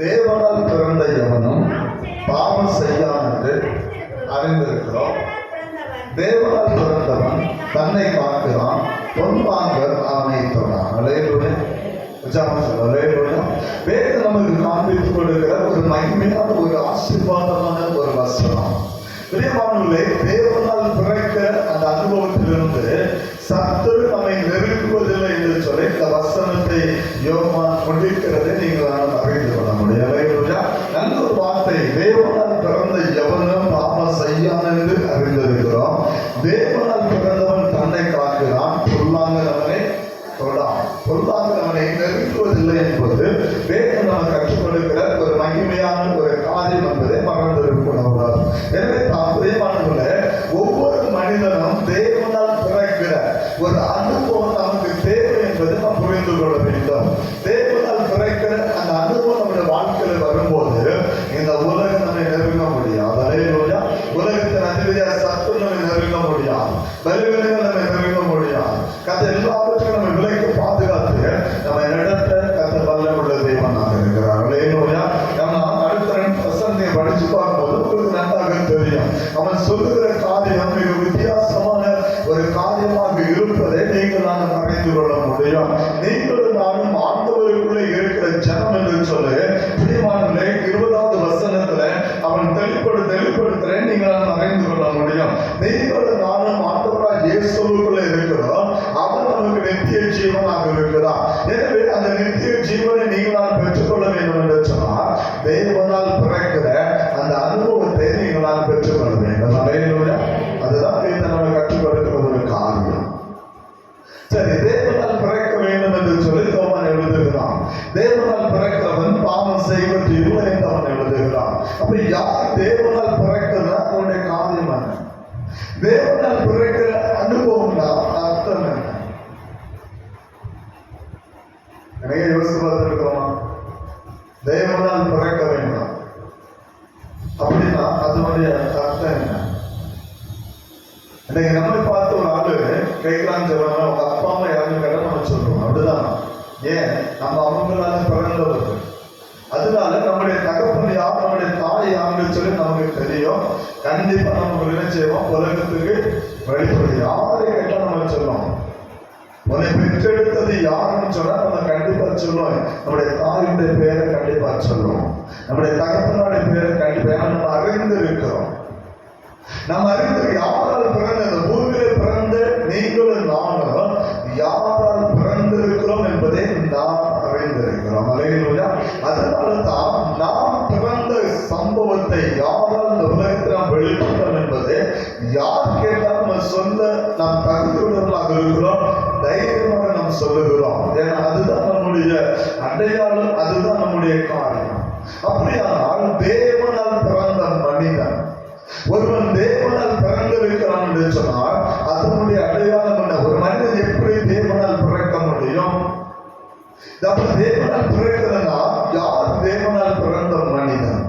தேவனால் பிறந்த எவனும் பாவம் செய்யான் என்று அறிந்திருக்கிறோம். தேவனால் பிறந்தவன் தன்னை காக்கிறான், பொன்பாங்கர் அவனை தொடான். வேதம் நமக்கு காண்பித்துக் கொடுக்கிற ஒரு மகிமையான ஒரு ஆசீர்வாதமான ஒரு வசனம். பிரியமானவர்களே, தேவனால் பிறக்கிற அந்த அனுபவத்திலிருந்து சத்துரு நம்மை நெருங்குவதில்லை என்று சொல்லி இந்த வசனத்தை யோவான் கொண்டிருக்கிறதை நீங்கள் அறிந்து கொள்ள முடியும். நல்ல ஒரு வார்த்தை. தேவனால் பிறந்த எவனும் பாவம் செய்யான் என்று அறிந்திருக்கிறோம். தேவனால் பிறந்தவன் தன்னை காக்கிறான், பொல்லாங்கவனை தொடான். பொல்லாங்கவனை நெருங்குவதில்லை என்பது வேதம் நமக்கு கற்றுக் கொடுக்கிற ஒரு மகிமையான ஒரு காரியம் என்பதை மறந்திருக்கூடாது. எனவே பிரியமானவர்களே, ஒவ்வொரு மனிதனும் தேவனால் பிறக்கிற ஒரு அனுபவம் நமக்கு தேவை என்பதை நாம் புரிந்து கொள்ள வேண்டும். தேவனால் பிறக்கிற அந்த செய்வது இல்லை என்று அவன் எழுதுகிறான். அப்ப யார் தேவனால் பிறக்குதா அவனுடைய காரியம் என்ன? தேவனால் பிறக்கிற அனுபவம்னா அர்த்தம் என்ன? நிறைய யோசித்து பார்த்துருக்கிறோமா? தேவனால் பிறக்க வேண்டாம் அப்படின்னா அதனுடைய அர்த்தம் என்ன? இன்னைக்கு நம்மளை பார்த்து ஒரு ஆளு கேட்கலான்னு சொல்லுவாங்க, உங்க அப்பா அம்மா யாருன்னு கேட்டா நம்ம சொல்றோம். அப்படிதான். ஏன்? நம்ம அவங்களால பிறந்தவர்கள். அதனால நம்முடைய தகப்பன் யார், நம்முடைய தாய் யாருன்னு சொல்லி நமக்கு தெரியும். கண்டிப்பா நம்ம என்ன செய்வோம், உலகத்துக்கு வெளிப்படும். யாரை கேட்டா நம்ம சொல்லுவோம், உன்னை பெற்றெடுத்தது யாருன்னு சொன்னா நம்ம கண்டிப்பா சொல்லுவோம். நம்முடைய தாயுடைய பேரை கண்டிப்பா சொல்லுவோம். நம்முடைய தகப்பனுடைய பேரை கண்டிப்பா நம்ம அறிந்து இருக்கிறோம். நம்ம அறிந்து யாரால் பிறந்த இந்த பூமியில பிறந்த நீங்களும் நானும் யாரால் பிறந்திருக்கிறோம் என்பதை நாம் அறிந்திருக்கிறோம். அல்லேலூயா. அதனால்தான் நாம் பிறந்த சம்பவத்தை யாரால் இந்த உலகத்தில் நாம் வெளிப்பட்டோம் என்பதை யார் கேட்டாலும் சொல்ல நாம் தகுதியுள்ளவர்களாக இருக்கிறோம். தைரியமாக நாம் சொல்லுகிறோம். ஏன்னா அதுதான் நம்முடைய அடையாளம், அதுதான் நம்முடைய காரியம். அப்படியானால் தேவனால் பிறந்த மனிதன், ஒருவன் தேவனால் பிறந்திருக்கிறான் என்று சொன்னால் அதனுடைய அடையாளம் என்ன? ஒரு மனிதன் எப்படி தேவனால் பிறக்க முடியும்? தேவனால் பிறக்கிறதா? யார் தேவனால் பிறந்த மனிதன்?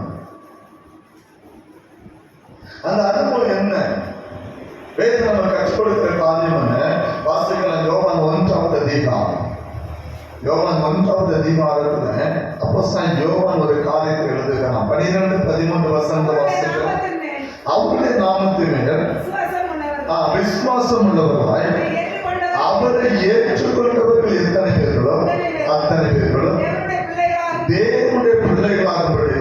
அந்த அனுபவம் என்ன? வேதம் நம்ம கற்றுக் கொடுக்கிற காரியம் என்ன? வாசிக்கலாம். யோவான் 1வது அதிகாரம். யோவான் 1வது அதிகாரத்துல அப்போஸ்தலன் யோவான் ஒரு காரியத்தை எழுதுகிறான். 12-13 வசனத்தை வாசிக்கலாம். அவருடைய நாமத்தின் மேல் விசுவாசம் உள்ளவர்களாய் அவரை ஏற்றுக்கொண்டவர்கள் எத்தனை பேர்களோ அத்தனை பேர்களும் தேவனுடைய பிள்ளைகளாகபடி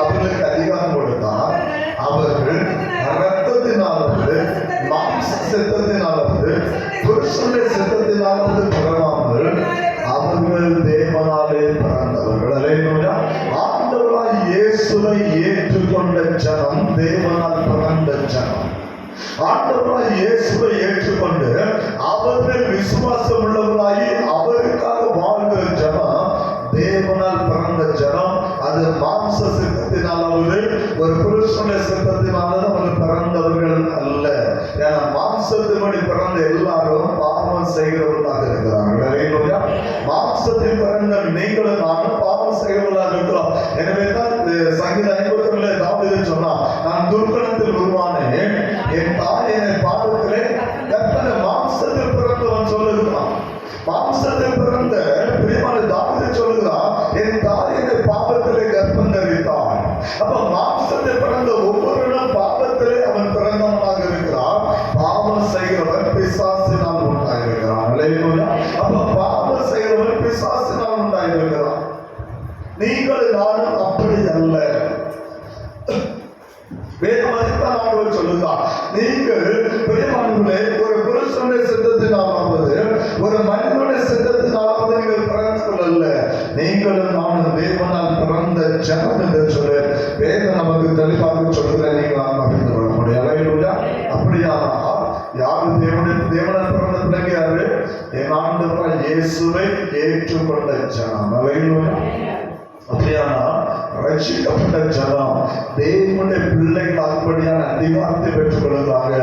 அவர்களுக்கு அதிகாரம் கொடுத்தார். அவர்கள் இரத்தத்தினாலாவது மாம்ச சித்தத்தினாலாவது புருஷனுடைய சித்தத்தினாலாவது பிறவாமல் அவர்கள் தேவனாலே பிறந்தவர்கள். அல்லேலூயா. ஆண்டவராய் இயேசுவை ஏற்றுக்கொண்ட ஜனம் தேவனால் பிறந்த ஜனம். ஆண்டவராய் இயேசுவை ஏற்றுக்கொண்டு அவர்கள் விசுவாசம் உள்ளவராகி அவருக்காக வாழ்கிற ஜனம் தேவனால் பிறந்த ஜனம். அது மாம்ச சித்தத்தினாலாவது ஒரு புருஷனுடைய சித்தத்தினால அவர்கள் பிறந்தவர்கள் அல்ல. ஏன்னா மாம்சத்தின்படி பிறந்த எல்லாரும் பாவம் செய்கிறவர்களாக இருக்கிறார்கள். மாம்சத்தில் பிறந்த நீங்களும் நானும் பாவம் செய்கிறவர்களாக இருக்கிறோம். எனவேதான் சங்கீதம் 52 தாவீது சொன்னான், நான் துர்க்குணத்தில் உருவானேன், என் தாய் என்னை பாவத்திலே கர்த்தனை மாம்சத்தில் பிறந்தவன் சொல்லுகிறான். மாம்சத்தில் பிறந்த பிரியமான தாவீது சொல்லுகிறான், என் தாய் என்னை பாவத்திலே கர்ப்பம் தரித்தாள். அப்ப மாம்சத்தில் பிறந்த ஒவ்வொருவனும் பாவத்திலே அவன் பிறந்தவனாக இருக்கிறான். பாவம் செய்கிறவன் பிசாசினால் உண்டாயிருக்கிறான். அல்லேலூயா. அப்ப பாவம் செய்கிறவன் பிசாசினால் உண்டாயிருக்கிறான். நீங்கள் நானும் அப்படி அல்ல. வேதமதித்தான் ஆண்டவர் சொல்லுகிறார், நீங்கள் பிரியமானவர்களே ஒரு புருஷனுடைய சித்தத்தினாலாவது ஒரு மனிதனுடைய சித்தத்தினாலாவது நீங்கள் பிறந்து கொள்ளல. நீங்களும் நானும் தேவனால் பிறந்த ஜனம் என்று சொல்லு வேதம் நமக்கு தெளிவாக சொல்லுகிற நீங்கள் அறிந்து கொள்ள முடியும். அல்லேலூயா. அப்படியானால் யாரு தேவனால் பிறந்த பிள்ளைங்க? யாரு? என் ஆண்டவராய் இயேசுவை ஏற்றுக்கொண்ட ஜனம். அல்லேலூயா. அப்படியானா ரட்சிக்கப்பட்ட ஜனம் தேவனுடைய பிள்ளைகள் அப்படியான அதிகாரத்தை பெற்றுக் கொள்வதாக.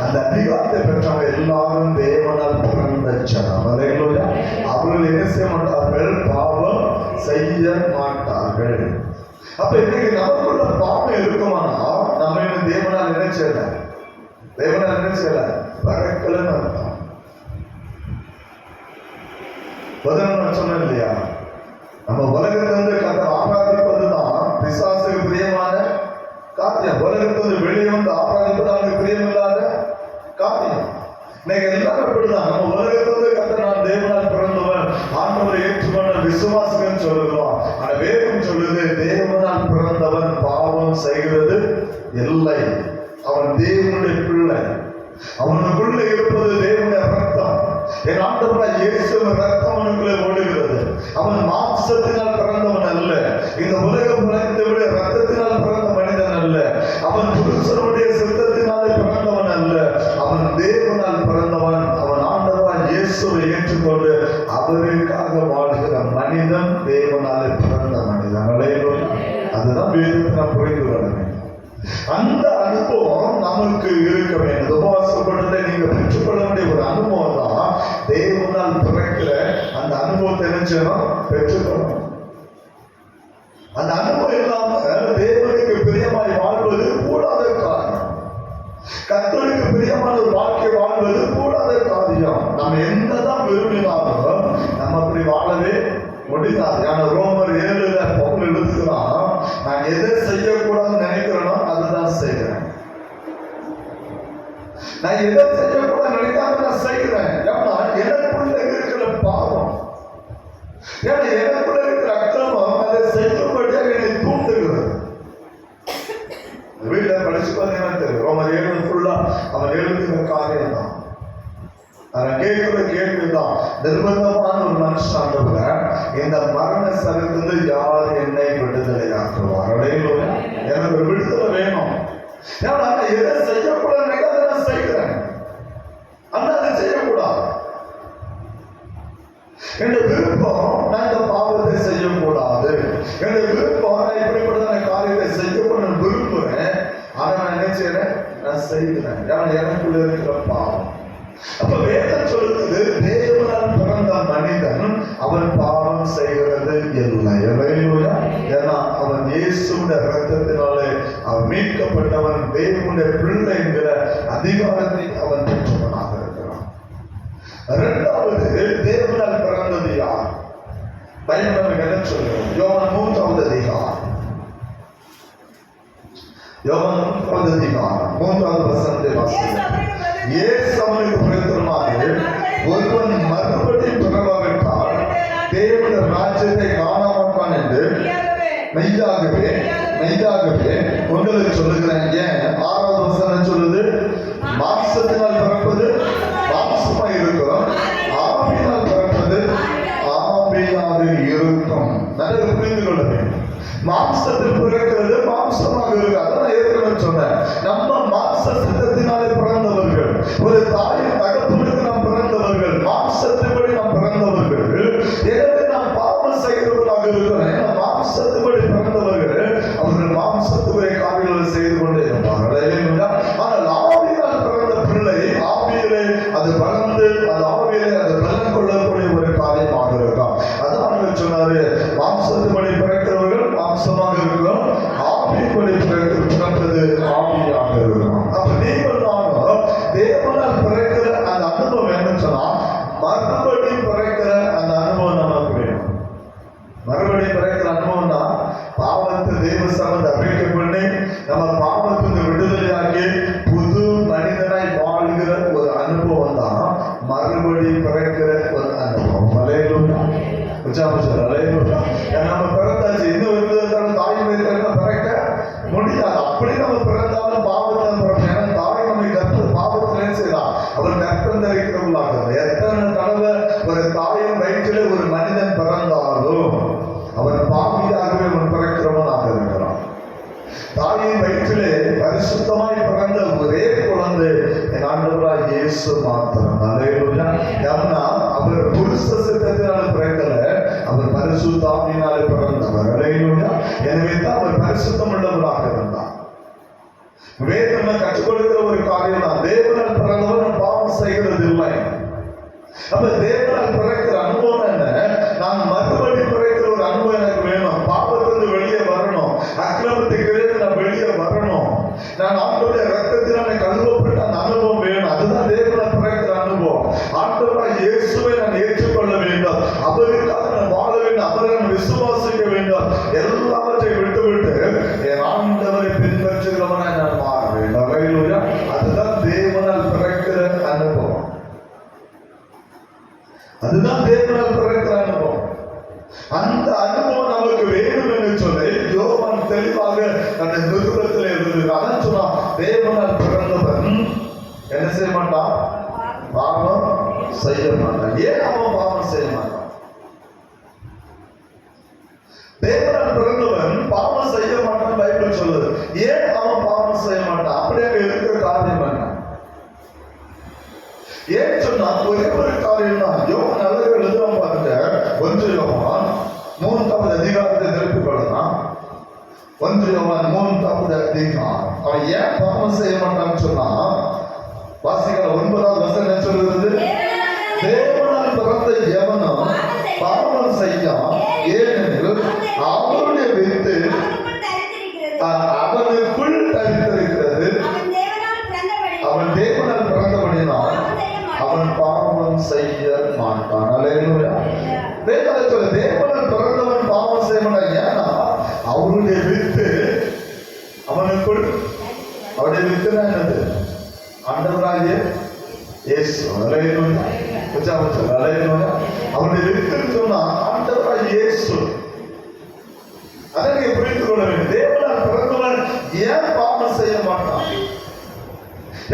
அந்த அதிகாரத்தை பெற்றவங்க எல்லாரும் தேவனால் பிறந்த ஜனம். அல்லேலூயா. அவர்கள் என்ன செய்ய மாட்டார்கள்? பாவம் செய்ய மாட்டார்கள். அப்ப இன்னைக்கு நமக்குள்ள பாவம் இருக்குமானா நம்ம இன்னும் தேவனால் என்ன செய்யல? தேவனால் என்ன செய்யல? பறக்கலன்னு அர்த்தம். நான் சொன்னேன் இல்லையா, நம்ம உலகத்திலிருந்து கர்த்தரை ஆராதிப்பதுதான் பிசாசுக்கு பிரியமான காரியம். உலகத்திலிருந்து வெளியே வந்து ஆராதிப்பது அவனுக்கு பிரியமில்லாத காரியம். இன்னைக்கு எல்லாரும் அப்படிதான். நம்ம உலகத்திலிருந்து கர்த்தர் நான் தேவனால் பிறந்தவன், ஆண்டவரை ஏற்றுக்கொண்ட விசுவாசிகள் சொல்லுகிறோம். ஆனா வேதம் சொல்லுது, தேவனால் பிறந்தவன் பாவம் செய்கிறது இல்லை. அவன் தேவனுடைய பிள்ளை. அவனுக்குள்ள இருப்பது தேவனுடைய ரத்தம். என் ஆண்டவராய் இயேசுவின் ரத்தம் அவனுக்குள்ளே ஓடுகிறது. அவன் மாம்சத்தினால் பிறந்தவன் அல்ல. இந்த உலகம் உலகத்தை விட ரத்தத்தினால் பிறந்த மனிதன் அல்ல. அவன் புருஷனுடைய சித்தத்தினாலே பிறந்தவன் அல்ல. அவன் தேவனால் பிறந்தவன். அவன் ஆண்டவராய் இயேசுவை ஏற்றுக்கொண்டு அவருக்காக வாழ்கிற மனிதன் தேவனாலே பிறந்த மனிதன். மனிதன். அதுதான் வேதத்தை நாம் புரிந்து கொள்ள வேண்டும். அந்த அனுபவம் நமக்கு இருக்க வேண்டும். உபவாசப்படுறதை நீங்க பெற்றுக்கொள்ள வேண்டிய ஒரு அனுபவம் தான் தேவனால் பிறக்கிற அந்த அனுபவத்தை நினைச்சோம் பெற்றுக்கொள்ளணும். அந்த அனுபவம் இல்லாம தேவனுக்கு பிரியமாய் வாழ்வது கூடாத காரியம். கர்த்தருக்கு பிரியமான ஒரு வாழ்க்கை வாழ்வது கூடாத காரியம். நம்ம என்னதான் விரும்பினாலும் நம்ம அப்படி வாழவே முடியாது. ரோமர் 7 பவுல் எழுதுகிறான், நான் எதை செய்யக்கூடாதுன்னு நினைக்கிறேனோ அதுதான் செய்கிறேன். நான் எதை செய்யக்கூடாது நினைக்காம நான் செய்கிறேன். ஏன்னா எனக்குள்ள இருக்கிற பாவம், ஏன்னா எனக்குள்ள இருக்கிற அக்கிரமம் அதை செய்யும்படியாக என்னை தூண்டுகிறது. வீட்டுல படிச்சு பார்த்தீங்கன்னா தெரியும், ரோமர் 7 ஃபுல்லா அவன் எழுதுகிற காரியம் தான். கேட்கிற கேள்விதான், நிர்பந்தமான ஒரு மனுஷன் இந்த மரண சரத்திலிருந்து யார் என்னை விடுதலையாக்குவார்? எனக்கு விடுதலை வேணும். ஏன்னா எதை செய்யக்கூடாது அதை நான் செய்கிறேன், ஆனா அதை செய்யக்கூடாது. என் விருப்பம் நான் இந்த பாவத்தை செய்யக்கூடாது, என் விருப்பம் நான் இப்படிப்பட்ட காரியத்தை செய்யக்கூடாது விரும்புறேன். ஆனா நான் என்ன செய்யறேன்? நான் செய்கிறேன். ஏன்னா எனக்குள்ள இருக்கிற பாவம். அப்ப வேதம் சொல்லுது, தேவனால் பிறந்த மனிதன் அவன் பாவம் செய்கிறது இல்லை. ஏன்னா அவன் இயேசுவின் இரத்தத்தினாலே அவன் மீட்கப்பட்டவன், தேவனுடைய பிள்ளை என்கிற அதிகாரத்தை அவன் பெற்றவனாக இருக்கிறான். இரண்டாவது, தேவனால் பிறந்தது யார்? பைபிள் என்ன சொல்லுவோம்? யோவான் 3வது அதிகாரம், யோவான் 3வது அதிகாரம் 3வது வசனத்தை வாசிக்கிறோம். இயேசு அவனுக்கு பிரதியுத்தரமாக, ஒருவன் மறுபடியும் பிறவாவிட்டால் தேவனுடைய ராஜ்யத்தை காண மாட்டான் என்று மெய்யாகவே மெய்யாகவே உங்களுக்கு சொல்லுகிறேன். ஏன் 6வது வசனம் சொல்லுது, மாம்சத்தினால் பிறப்பது மாம்சமாய் இருக்கும், ஆவியினால் பிறப்பது ஆவியாக இருக்கும். நல்ல புரிந்து கொள்ள வேண்டும். மாம்சத்தில் பிறக்கிறது மாம்சமாக இருக்கு. அதான் ஏற்கனவே சொன்னேன், நம்ம மாம்ச சித்தத்தினாலே பிறந்தவர்கள், ஒரு தாயின் தகப்பனுக்கு நாம் பிறந்தவர்கள், மாம்சத்தின்படி நாம் பிறந்தவர்கள். எனவே நாம் பாவம் செய்கிறவர்களாக இருக்கிறோம். மாம்சத்தின்படி பிறந்தவர்கள் அவர்கள் மாம்சத்துடைய காரியங்களை செய்து கொண்டே இருப்பார்கள். ஆனால் ஆவியால் பிறந்த பிள்ளை ஆவியிலே அது வளர்ந்து அது ஆவியிலே அது பலன் கொள்ளக்கூடிய ஒரு காரியமாக இருக்கும். அதான் சொன்னாரு, மாம்சத்தின்படி பிறக்கிறவர்கள் மாம்சமாக இருக்கிறோம், ஆவியின்படி பிறப்பது ஆவியாக இருக்கிறோம். அப்ப நீங்கள் நானும் தேவனால் பிறக்கிற அந்த அனுபவம் என்ன சொன்னா, மறுபடியும் பிறக்கிற அந்த அனுபவம் நமக்கு வேணும். மறுபடியும் பிறக்கிற அனுபவம் தான் பாவத்தை தேவ சமத்தை அபிக்க பண்ணி நம்ம பாவத்துக்கு விடுதலையாக்கி புது மனிதனாய் வாழ்கிற ஒரு அனுபவம் தான் மறுபடியும் பிறக்கிற ஒரு அனுபவம். நம்ம பிறந்தாச்சு, இன்னும் தாய் வயிற்றில் பிறக்க முடியாது. அப்படி நம்ம பிறந்தாலும் பாவத்தை பிறக்க, ஏன்னா தாய் நம்ம கற்ப பாவத்திலே செய்யலாம். அவர் கற்பம் தரிக்கிறவர்களாக எத்தனை தடவை ஒரு தாயின் வயிற்றிலே ஒரு மனிதன் பிறந்தாலும் அவன் பாவியாகவே அவன் பிறக்கிறவனாக இருக்கிறான். தாயின் வயிற்றிலே பரிசுத்தமாய் பிறந்த ஒரே குழந்தை என் ஆண்டவராய் இயேசு மாத்திரம். ஏன்னா அவர் புருஷ சித்தத்தினால பிறக்கல, அவர் பரிசுத்தாவினாலே பிறந்தவர். எனவே தான் அவர் பரிசுத்தம் உள்ளவராக இருந்தார். வேதம் கற்றுக் கொடுக்கிற ஒரு காரியம் தான், தேவனால் பிறந்தவர் பாவம் செய்கிறது இல்லை. அப்ப தேவனால் பிறக்கிற அனுபவம் என்ன? நான் மறுபடியும் பிறக்கிற ஒரு அனுபவம் எனக்கு வேணும். பாவத்திலிருந்து வெளியே வரணும், அக்கிரமத்துக்கு நான் வெளியே வரணும், நான் ஆண்டவருடைய ரத்தத்தினால கழுவப்பட்ட அந்த அனுபவம் வேணும். அதுதான் தேவனால் பிறக்கிற அனுபவம். ஆண்டவராய் இயேசுவை நான் ஏற்றுக்கொள்ள வேண்டும், அவருக்காக நான் வாழ வேண்டும், அவரை நான் விசுவாசிக்க வேண்டும். எல்லாவற்றையும் விட்டுவிட்டு என் ஆண்டவரை பின்பற்றுகிறவனாய் நான் மாற வேண்டும். அதுதான் தேவனால் பிறக்கிற அனுபவம். அதுதான் தேவனால் பிறக்கிற அனுபவம். அந்த அனுபவம் நமக்கு வேணும் என்று சொல்லி யோவான் தெளிவாக அந்த நிருபத்தில் இருந்தது. அதான் சொன்னா, தேவனால் பிறந்தவன் என்ன செய்ய மாட்டான்? பாவம் செய்ய மாட்டான். ஏன் அவன் பாவம் செய்ய மாட்டான்? தேவனால் பிறந்தவன் பாவம் செய்ய மாட்டான் பைபிள் சொல்லுது. ஏன் அவன் பாவம் செய்ய மாட்டான்? அப்படி அங்க இருக்கிற காரியம் என்ன? ஏன் சொன்னா ஒரே ஒரு காரியம் தான். யோவான் நல்ல எழுதுறோம் பாருங்க, 1 யோவான் 3வது அதிகாரத்தை திருப்பிக் கொள்ளுங்க. யோவான் 3வது அதிகாரம். அவன் ஏன் பாவம் செய்ய மாட்டான்னு சொன்னா, வாசிக்கிற 9வது வசனம் என்ன சொல்லுகிறது? தேவனால் பிறந்த எவனும் பாவம் செய்யான், ஏனெனில் அவனுடைய வித்து அவனுக்குள் தரித்திருக்கிறது. அவன் தேவனால் பிறந்தபடினால் அவன் பாவம் செய்ய மாட்டான். அல்லேலூயா. தேவனால் பிறந்தவன் பாவம் செய்ய மாட்டான். ஏன்னா அவனுடைய வித்து அவனுக்குள், அவருடைய வித்துனா என்னது? ஆண்டவராகிய இயேசு. அல்லேலூயா. அல்லேலூயா. அவனுடைய வித்துன்னு சொன்னா ஆண்டவராகிய இயேசு. அதை நீங்க புரிந்து கொள்ள வேண்டும். தேவனால் பிறந்தவன் ஏன் பாவம் செய்ய மாட்டான்?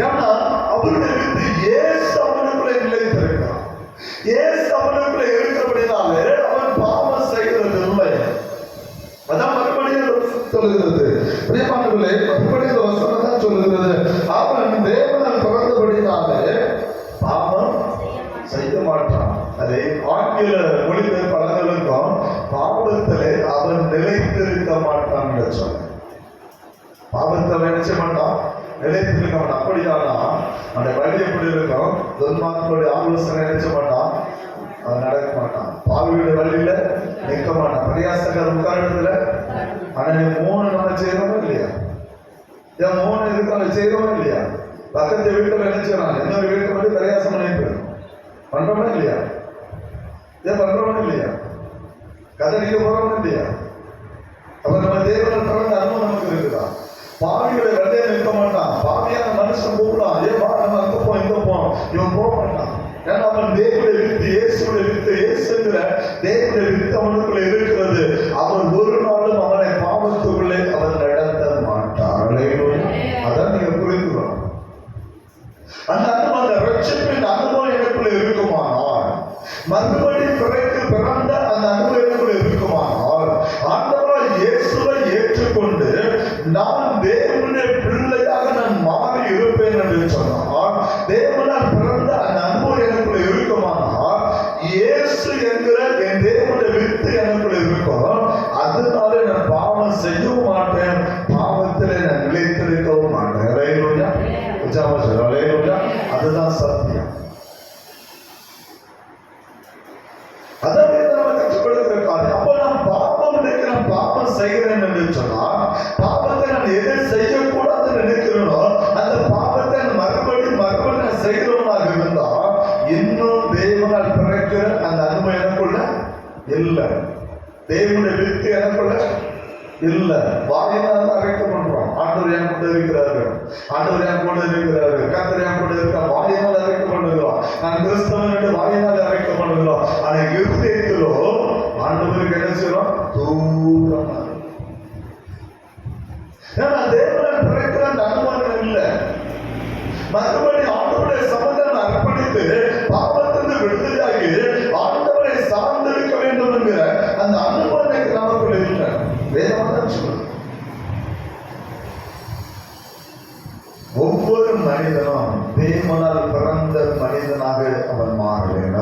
ஏன்னா அவருடைய வித்து இயேசு அவனுக்குள்ளே நிலைத்திருக்கிறான். இயேசு அவனுக்குள்ளே இருக்கிறபடினாலே அவன் பாவம் செய்கிறது இல்லை. அதான் மறுபடியும் சொல்லுகிறது. பிரியமானவர்களே, மறுபடியும் வசனம் தான் சொல்லுகிறது, அவன் தேவனால் பிறந்தபடினாலே பாவம் செய்ய மாட்டான். அதை ஆங்கில மொழிபெயர்ப்பாளர்களுக்கும் பாவத்திலே அவன் நிலைத்திருக்க மாட்டான் என்று சொன்ன. பாவத்தை நினைச்ச மாட்டான், நிலைத்திருக்க மாட்டான். அப்படியானா அந்த வழி எப்படி இருக்கும்? துன்மார்க்கனுடைய ஆலோசனை நினைச்ச மாட்டான், அவன் நடக்க மாட்டான். பாவியுடைய வழியில நிற்க மாட்டான். பரியாசகர் உட்காரத்துல ஆனா 3 நம்ம செய்யறோம் இல்லையா? ஏன் 3 இருக்காங்க செய்யறோம் இல்லையா? பக்கத்து வீட்டுல என்ன செய்யறாங்க? இன்னொரு வீட்டுல வந்து பரியாசம் பண்ணிட்டு பண்றோமா இல்லையா? ஏன் பண்றோமா இல்லையா? கதடிக்க போறோம் இல்லையா? அப்ப நம்ம தேவனால் பிறந்த அனுபவம் நமக்கு இருக்குதா? பாவியோட வெள்ளையை நிற்க மாட்டான். பாவியான மனுஷன் கூப்பிடான், ஏன் பா நம்ம அங்க போ இங்க போ, இவன் போக மாட்டான். ஏன்னா அவன் தேவனுடைய வித்து, இயேசுடைய வித்து, இயேசுங்கிற தேவனுடைய வித்து அவனுக்குள்ள இருக்கிறது. அவன் ஒரு நாளும் அவனை பாவத்துக்குள்ளே அவன் நடத்த மாட்டான். அதான் நீங்க புரிந்துக்கணும். அந்த அனுபவம், அந்த ரட்சிப்பின் அனுபவம் எனக்குள்ள இருக்குமானால், மறுபடியும் பிறந்த அந்த அனுபவம் எனக்குள்ள இருக்குமானால், ஆண்டவரால் இயேசுவை ஏற்றுக்கொண்டு நான் தேவனுடைய பிள்ளையாக நான் மாறி இருப்பேன் என்று சொன்னால், தேவனால் பிறந்த அந்த அனுபவம் எனக்குள்ள இருக்குமானால், இயேசு என்கிற என் தேவனுடைய வித்து எனக்குள்ள இருக்கும். அதனால நான் பாவம் செய்யவும் மாட்டேன், பாவத்திலே நான் நிலைத்திருக்கவும் மாட்டேன். அதுதான் சத்தியம். அதாவது நம்ம கற்றுக்கொள்கிற காரியம். அப்ப நான் பாவம் நினைக்கிறேன், பாவம் செய்கிறேன் என்று சொன்னால், பாவத்தை நான் எதை செய்யக்கூடாதுன்னு நினைக்கிறேனோ அந்த பாவத்தை மறுபடியும் நான் செய்கிறவனாக இருந்தா இன்னும் தேவனால் பிறக்கிற அந்த அனுபவம் எனக்குள்ள இல்லை. தேவனுடைய வித்து எனக்குள்ள இல்ல. வாயினால் அழைக்க பண்றோம். ஆண்டவர் என் கூட இருக்கிறார்கள், ஆண்டவர் என் கூட இருக்கிறார்கள், கர்த்தர் என் கூட இருக்கிறார். வாயினால் அழைக்க பண்ணுகிறோம். நான் கிறிஸ்தவன் என்று வாயினால் அழைக்க பண்ணுகிறோம். ஆனா இருதயத்திலோ ஆண்டவருக்கு என்ன செய்யறோம்? தூரமா. ஏன்னா தேவனால் பிறக்கிற அந்த அனுபவம் இல்லை. மறுபடியும் ஆண்டவருடைய சமூகத்தை அர்ப்பணித்து பாவத்திலிருந்து விடுதலையாகி ஆண்டவரை சார்ந்திருக்க வேண்டும் என்கிற அந்த அனுபவம் நமக்குள்ள இல்லை. ஒவ்வொரு மனிதனும் தேவனால் பிறந்த மனிதனாக அவன் மாறுவேன்.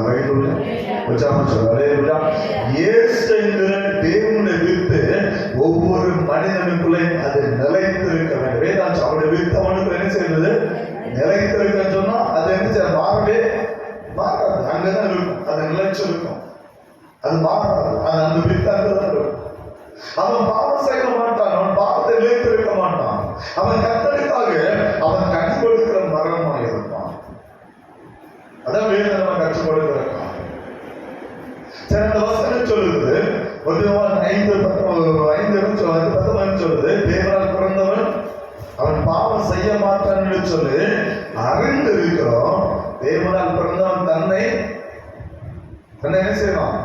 தேவனுடைய வித்து ஒவ்வொரு மனிதனுக்குள்ளே அது நிலைத்திருக்க வேண்டும். வேதாச்சு அவருடைய வித்து அவனுக்கு என்ன செய்வது? நிலைத்திருக்க சொன்னா அது என்ன செய்ய? மாறவே மாறாது. அங்கதான் இருக்கும், அது நிலைச்சிருக்கும், அது மாறாது. அந்த வித்து அங்கதான் இருக்கும். அவன் பாவம் செய்ய மாட்டான், அவன் பாவத்தை நிலைத்திருக்க மாட்டான். அவன் கர்த்தருக்காக அவன் கற்றுக் கொடுக்கிற மரமாக இருப்பான். அதான் வேதம் நம்ம கற்றுக் கொடுக்கிற சிறந்த வசனம் சொல்லுது. 5:19 சொல்லுது, தேவனால் பிறந்தவன் அவன் பாவம் செய்ய மாட்டான்னு சொல்லி அறிந்து இருக்கிறோம். தேவனால் பிறந்தவன் தன்னை என்ன செய்வான்?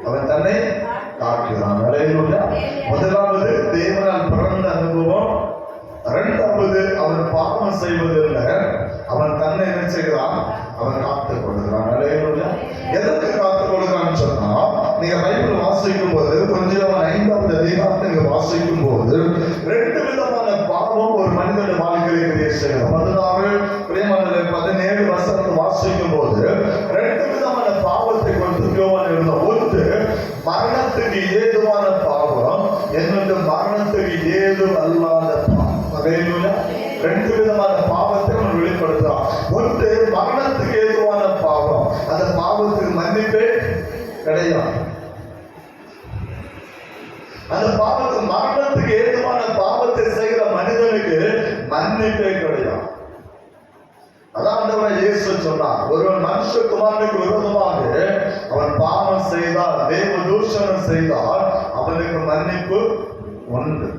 அவன் தன்னை காக்கிறான். முதலாவது தேவனால் பிறந்த அனுபவம். இரண்டாவது அவன் பாவம் செய்வதில்லை, அவன் தன்னை என்ன செய்கிறான்? அவன் காத்துக் கொள்கிறான். எதற்கு காத்துக் கொள்கிறான்னு சொன்னா, நீங்க பைபிள் வாசிக்கும் போது கொஞ்சம் 5வது அதிகாரத்தை நீங்க வாசிக்கும் போது 2 விதமான பாவம் ஒரு மனிதனுடைய வாழ்க்கையை கிரியேட் செய்யும். 17 வசனத்தை வாசிக்கும் போது 2 விதமான பாவத்தை கொண்டு யோவான் எழுதும். ஒன்று மரணத்துக்கு ஏதுவான பாவம், இன்னொன்று மரண அந்த பாவத்து மரணத்துக்கு ஏதுவான பாவத்தை செய்கிற மனிதனுக்கு மன்னிப்பே கிடையாது. அதான் ஆண்டவராகிய இயேசு சொன்னார், ஒருவன் மனுஷகுமாரனுக்கு விரோதமாக அவன் பாவம் செய்தால், தேவ தூஷணம் செய்தால் அவனுக்கு மன்னிப்பு உண்டு.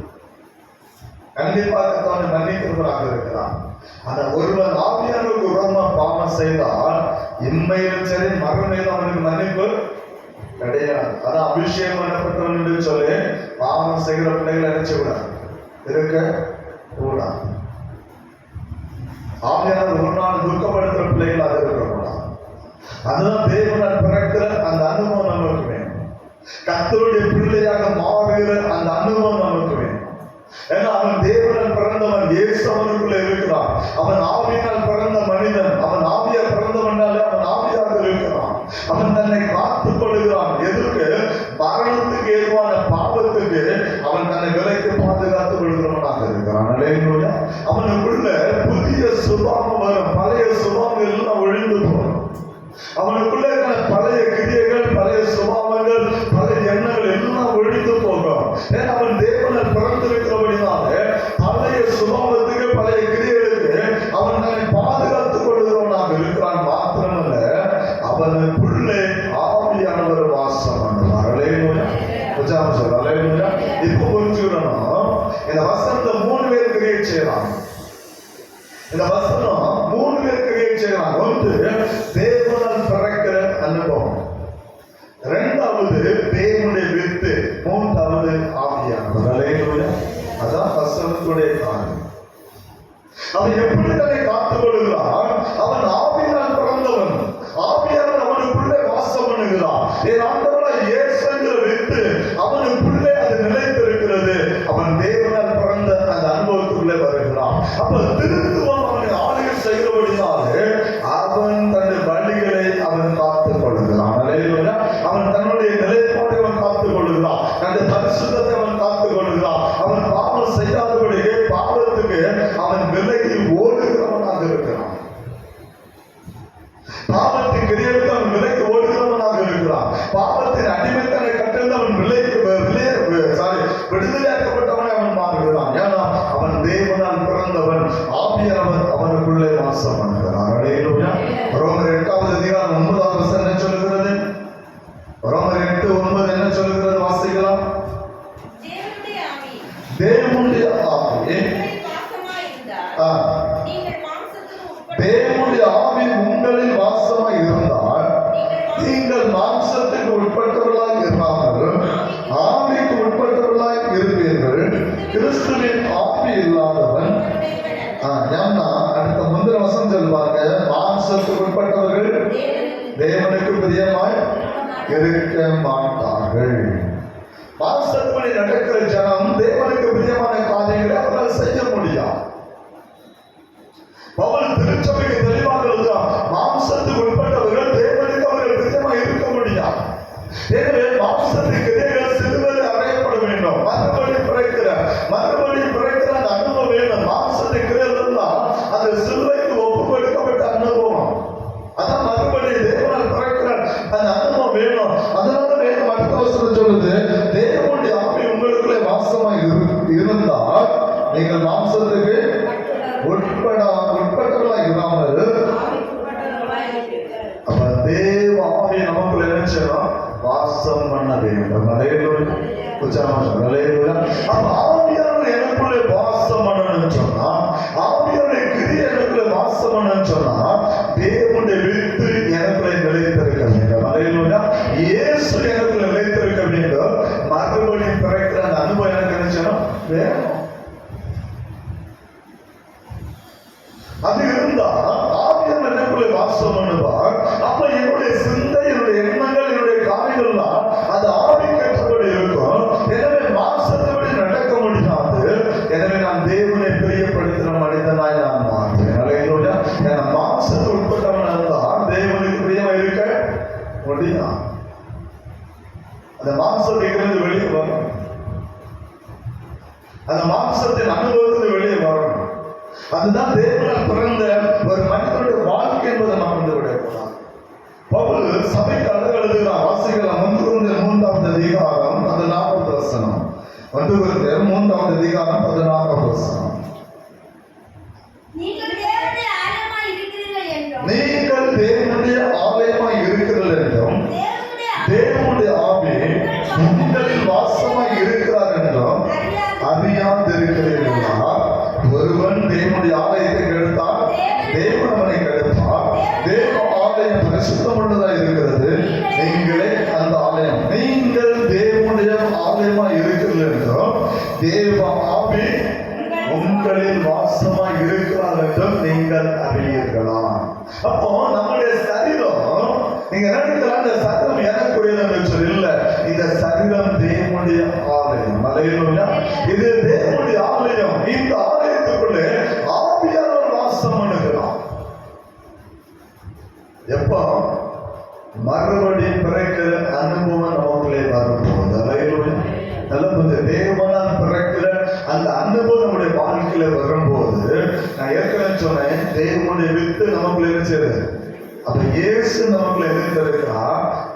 கண்டிப்பாக அவனை மன்னிக்கிறவராக இருக்கிறான். ஆனா ஒருவன் ஆவியானவருக்கு விரோதமாக பாவம் செய்தால் இம்மையிலும் சரி மறுமையிலும் அவனுக்கு மன்னிப்பு கிடையாது. அதான் அபிஷேகம் பண்ணப்பட்டவன் என்று சொல்லி பாவம் செய்கிற பிள்ளைகளை நினைச்சு விடாது, இருக்க கூடாது. ஆவியானவர் ஒரு நாள் துக்கப்படுத்துற பிள்ளைகளாக இருக்கக்கூடாது. அதுதான் தேவனால் பிறக்கிற அந்த அனுபவம் நமக்கு வேணும். கர்த்தருடைய பிள்ளையாக மாறுகிற அந்த அனுபவம் நமக்கு வேணும். ஏன்னா அவன் தேவனால் பிறந்தவன், இயேசு அவனுக்குள்ள இருக்கிறான். அவன் ஆவியினால் பிறந்த மனிதன். அவன் ஆவியால் பிறந்தவனாலே அவன் ஆவியாக இருக்கிறான். அவன் தன்னை காத்துக் கொள்கிறான். எதற்கு? மரணத்துக்கு ஏதுவான பாவத்துக்கு அவன் தன்னை விலைக்கு பாதுகாத்துக் கொள்கிறவனாக இருக்கிறான். அல்லேலூயா. அவனுக்குள்ள புதிய சுபாவம் வரும். பழைய சுபாவங்கள் எல்லாம் ஒழிந்து போகும். அவனுக்குள்ள பழைய கிரியைகள், பழைய சுபாவங்கள், பழைய எண்ணங்கள் எல்லாம் ஒழிந்து போகும். ஏன்னா அவன் தேவனால் பிறந்திருக்கிறபடினால பழைய சுபாவத்துக்கு, பழைய கிரியைகளுக்கு அவன் தன்னை பாதுகாத்துக் கொள்கிறவனாக இருக்கிறான். மாத்திரமல்ல, அவனுக்குள்ளே ஆவியானவர் வாசம் பண்ணுவார். அல்லேலூயா. அல்லேலூயா. இப்ப புரிஞ்சுக்கணும், இந்த வசனத்தை 3 பேர் கிரியேட் செய்யலாம். இந்த வசனம் 3 பேர் கிரியேட் செய்யலாம். ஒன்று தேவனால் பிறக்கிற அனுபவம், இரண்டாவது தேவனுடைய வித்து, மூன்றாவது ஆவியானவர். அல்லேலூயா. அதான் வசனத்துடைய காரணம். அவன் எப்படி தன்னை காத்துக் கொள்கிறான்? அவன் ஆவியினால் பிறந்தவன். ஆவியானவர் அவனுக்குள்ளே வாசம் பண்ணுகிறான். என் ஆண்டவராகிய இயேசு என்கிற வித்து அவனுக்குள்ளே அது நிலைத்திருக்கிறது. அவன் தேவனால் பிறந்த அந்த அனுபவத்துக்குள்ளே வருகிறான். அப்ப திருத்துவம் அவனை ஆளுகை செய்கிறபடினாலே அவன் தன்னுடைய வழிகளை அவன் காத்துக் கொள்கிறான். அல்லேலூயா. அவன் தன்னுடைய நிலைப்பாட்டை அவன் காத்துக் கொள்கிறான். தன்னுடைய பரிசுத்தத்தை அவன் காத்துக் கொள்கிறான். அவன் பாவம் செய்யாதபடியே பாவத்துக்கு அவன் விலகி ஓடுகிறவனாக இருக்கிறான். பாவத்தின் கிரியைக்கு அவன் விலகி ஓடுகிறவனாக இருக்கிறான். பாவத்தின் அடிமைத்தனை கட்டிலிருந்து அவன் விடுதலையாக்கப்பட்டவனை அவன் மாறுகிறான். ஏன்னா அவன் தேவனால் பிறந்தவன். ஆவியானவர் அவனுக்குள்ளே வாசம் பண்ணுகிறான். அல்லேலூயா. ரோமர் 8வது அதிகாரம் 9வது வசனம் என்ன சொல்லுகிறது? ரோமர் 8:9 என்ன சொல்லுகிறது? வாசிக்கலாம். தேவனுடைய ஆவி தேவனுடைய ஆவி உங்களில் வாசமாய் இருந்தால் நீங்கள் மாம்சத்துக்கு உட்பட்டவர்களாய் இராமல் ஆவிக்கு உட்பட்டவர்களாய் இருப்பீர்கள். கிறிஸ்துவின் ஆவி இல்லாதவன் ஏன்னா அடுத்த முந்தின வசனம் சொல்லுவாங்க, மாம்சத்துக்கு உட்பட்டவர்கள் தேவனுக்கு பிரியமாய் இருக்க மாட்டார்கள். மாம்சத்துப்படி நடக்கிற ஜனம் தேவனுக்கு பிரியமான காரியங்களை அவர்கள் செய்ய முடியாது. பவுல் திருச்சபைக்கு தெளிவாக எழுதுகிறார், மாம்சத்துக்கு உட்பட்டவர்கள் தேவனுக்கு அவர்கள் பிரியமாக இருக்க முடியாது. எனவே மாம்சத்தின் கிரியைகள் சிலுவையில் அறையப்பட வேண்டும். மறுபடி பிறக்கிற அந்த அனுபவம் வேண்டும். மாம்சத்தின் கிரியைகள் தான் அந்த சிலுவைக்கு ஒப்பு கொடுக்கப்பட்ட அனுபவம். அதான் மறுபடி தேவனால் பிறக்கிற அந்த அனுபவம் வேணும். அதனால வேணும். அடுத்த வசனம் சொல்லுது, தேவனுடைய ஆவி உங்களுக்குள்ளே வாசமாய் இருந்தால் நீங்கள் மாம்சத்துக்கு உட்பட்டவர்களாய் இராமல் அப்ப தேவ ஆவி நமக்குள்ள நினைச்சோம் வாசம் பண்ண வேண்டும். அப்ப ஆவியானவர் எனக்குள்ளே வாசம் பண்ணணும்னு சொன்னா, ஆவியானுடைய கிரியை எனக்குள்ளே வாசம் பண்ணணும்னு சொன்னா, தேவனுடைய வித்து எனக்குள்ளே நிலைத்திருக்க வேண்டும். அல்லேலூயா. இயேசு எனக்குள்ள நிலைத்திருக்க வேண்டும். மறுபடியும் பிறக்கிற அந்த அனுபவம் எனக்கு நினைச்சோம் வேணும். அது இருந்தா ஆவியானவர் எனக்குள்ளே வாசம் பண்ணுவார். அப்ப என்னுடைய சிந்தை, என்னுடைய எண்ணங்கள், என்னுடைய காரியங்கள்லாம் அது ஆவிக்கேற்றபடி இருக்கும். எனவே மாம்சத்தபடி நடக்க முடியாது. எனவே நான் தேவனை பிரியப்படுத்துகிற மனிதனாய் நான் மாறுவேன். அல்லேலூயா. ஏன்னா மாம்சத்தை உட்பட்டவன் இருந்தால் தேவனுக்கு பிரியமா இருக்க முடியாது. அந்த மாம்சத்திலிருந்து வெளியே வரணும். அந்த மாம்சத்தின் அனுபவத்தில் வெளியே வரணும். அதுதான் தேவனால் பிறந்த ஒரு மனிதனுடைய வாழ்க்கை என்பதை நாம் வந்து விடக்கூடாது. பவுல் சபைக்கு எழுதுகிறார். வாசிக்கலாம். 1 3வது அதிகாரம் அந்த 4வது வசனம். 4 அதிகாரம் 16 வசனம். நீங்கள் தேவனுடைய ஆலயமாய் இருக்கிறீர்கள் என்றும் தேவனுடைய ஆவி உங்களில் வாசமாய் இருக்கிறார் என்றும் அறியாதிருக்கிறீர்களா? ஒருவன் தேவனுடைய ஆலயத்தை கெடுத்தால் தேவன் அவனை கெடுப்பார். தேவ ஆலயம் பரிசுத்தமுள்ளதா இருக்கிறது, நீங்களே அந்த ஆலயம். நீங்கள் தேவனுடைய ஆலயமாய் இருக்கிறீர்கள் என்றும் தேவ ஆவி உங்களில் வாசமாய் இருக்கிறார் என்றும் நீங்கள் அறிவீர்களா? அப்போ நம்முடைய சரீரம், நீங்க நினைக்கலாம் இந்த சரீரம் எனக்குரியது என்று சொல்லி இல்ல, இந்த சரீரம் தேவனுடைய ஆலயம். அல்லேலூயா. இது தேவனுடைய ஆலயம். இந்த ஆலயத்துக்குள்ளே ஆவியானவர் வாசம் பண்ணுகிறார். எப்போ? மறுபடி பிறக்கிற அனுபவம் நமக்குள்ளே வரும்போது. அல்லேலூயா. நல்ல கொஞ்சம் தேவனால் பிறக்கிற அந்த அனுபவம் நம்முடைய வாழ்க்கையில வரும்போது, நான் ஏற்கனவே சொன்னேன், தேவனுடைய வித்து நமக்குள்ள என்ன செய்யுது? அப்ப இயேசு நமக்குள்ள எழுந்திருக்கிறா.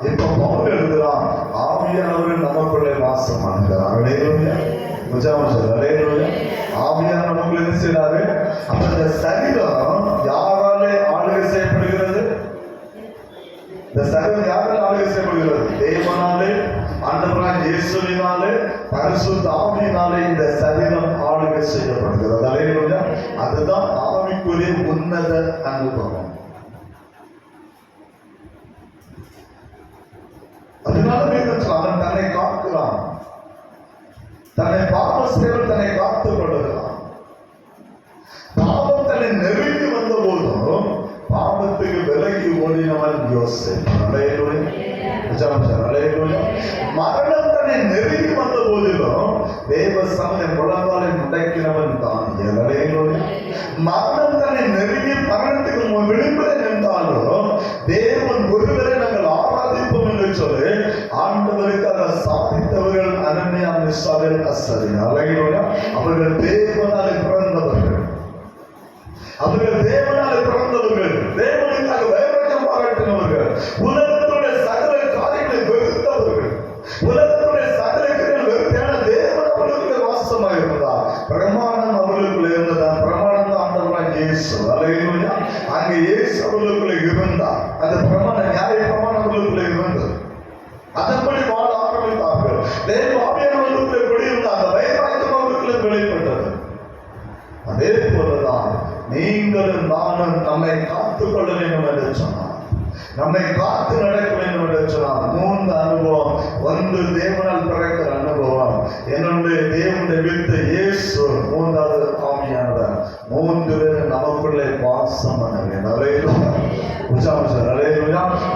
இப்ப பவுல் எழுதுறான், ஆவியானவர் நமக்குள்ளே வாசம் பண்ணுகிறார். அல்லேலூயா. அல்லேலூயா. ஆவியானவர் நமக்குள்ள என்ன செய்யறாரு? அப்ப இந்த சரீரம் யாராலே ஆளுகை செய்யப்படுகிறது? இந்த சரீரம் யாரால் ஆளுகை செய்யப்படுகிறது? தேவனாலே, ஆண்டவராகிய இயேசுவினாலே, பரிசுத்த ஆவியினாலே இந்த சரீரம் ஆளுகை செய்யப்படுகிறது. அல்லேலூயா. அதுதான் ஆவிக்குரிய உன்னத அனுபவம். அதனால அவன் தன்னை காக்கிறான், தன்னை பாவ செயல் தன்னை காத்துக் கொள்ளுகிறான். பாவம் தன்னை நெருங்கி வந்த போதும் பாவத்துக்கு விலகி ஓடினவன் யோசேப்பு. மரணம் தன்னை நெருங்கி வந்த போதிலும் தேவ சமயம் முழங்காலை முடக்கினவன் தானியேல். மரணம் தன்னை நெருங்கி மரணத்துக்கு விளிம்பில் நின்றாலும் தேவன் ஒருவரை நாங்கள் ஆராதிப்போம் என்று சொல்லி ஆண்டவருக்காக சாதித்தவர்கள் அனனியா, மிசாவேல், அசரியா. அவர்கள் தேவனாலே பிறந்தவர்கள். அவர்கள் தேவனாலே பிறந்தவர்கள், தேவனுக்காக வைராக்கியம் பாராட்டினவர்கள், உலகத்துடைய சகல காரியங்களை வெறுத்தவர்கள், உலகத்துடைய சகல காரியங்கள் வெறுத்தான தேவன் அவர்களுக்கு வாசமாக இருந்தார். பிரமாணம் அவர்களுக்குள்ள இருந்ததா? பிரமாணம் தான் ஆண்டவராகிய இயேசு. அல்லேலூயா. அங்கே இயேசு அவர்களுக்குள்ள இருந்தார். அந்த பிரமாணம், நியாய பிரமாணம் அவர்களுக்குள்ள இருந்தது. அதன்படி வாழ ஆரம்பித்தார்கள். தேவ ஆவியானவர்களுக்குள்ள குடியிருந்த அந்த வைராக்கியம் அவர்களுக்குள்ள வெளிப்பட்டது. அதே போலதான் நீங்களும் நானும் நம்மை காத்துக் கொள்ள வேண்டும் என்று சொன்னார். நம்மை காத்து நடக்க வேண்டும் என்று சொன்னார். 3 அனுபவம். 1 தேவனால் பிறக்கிற அனுபவம், என்னுடைய தேவனுடைய வித்து இயேசு, 3வது ஆவியானவர். 3 பேர் நமக்குள்ளே வாசம் பண்ண வேண்டும்.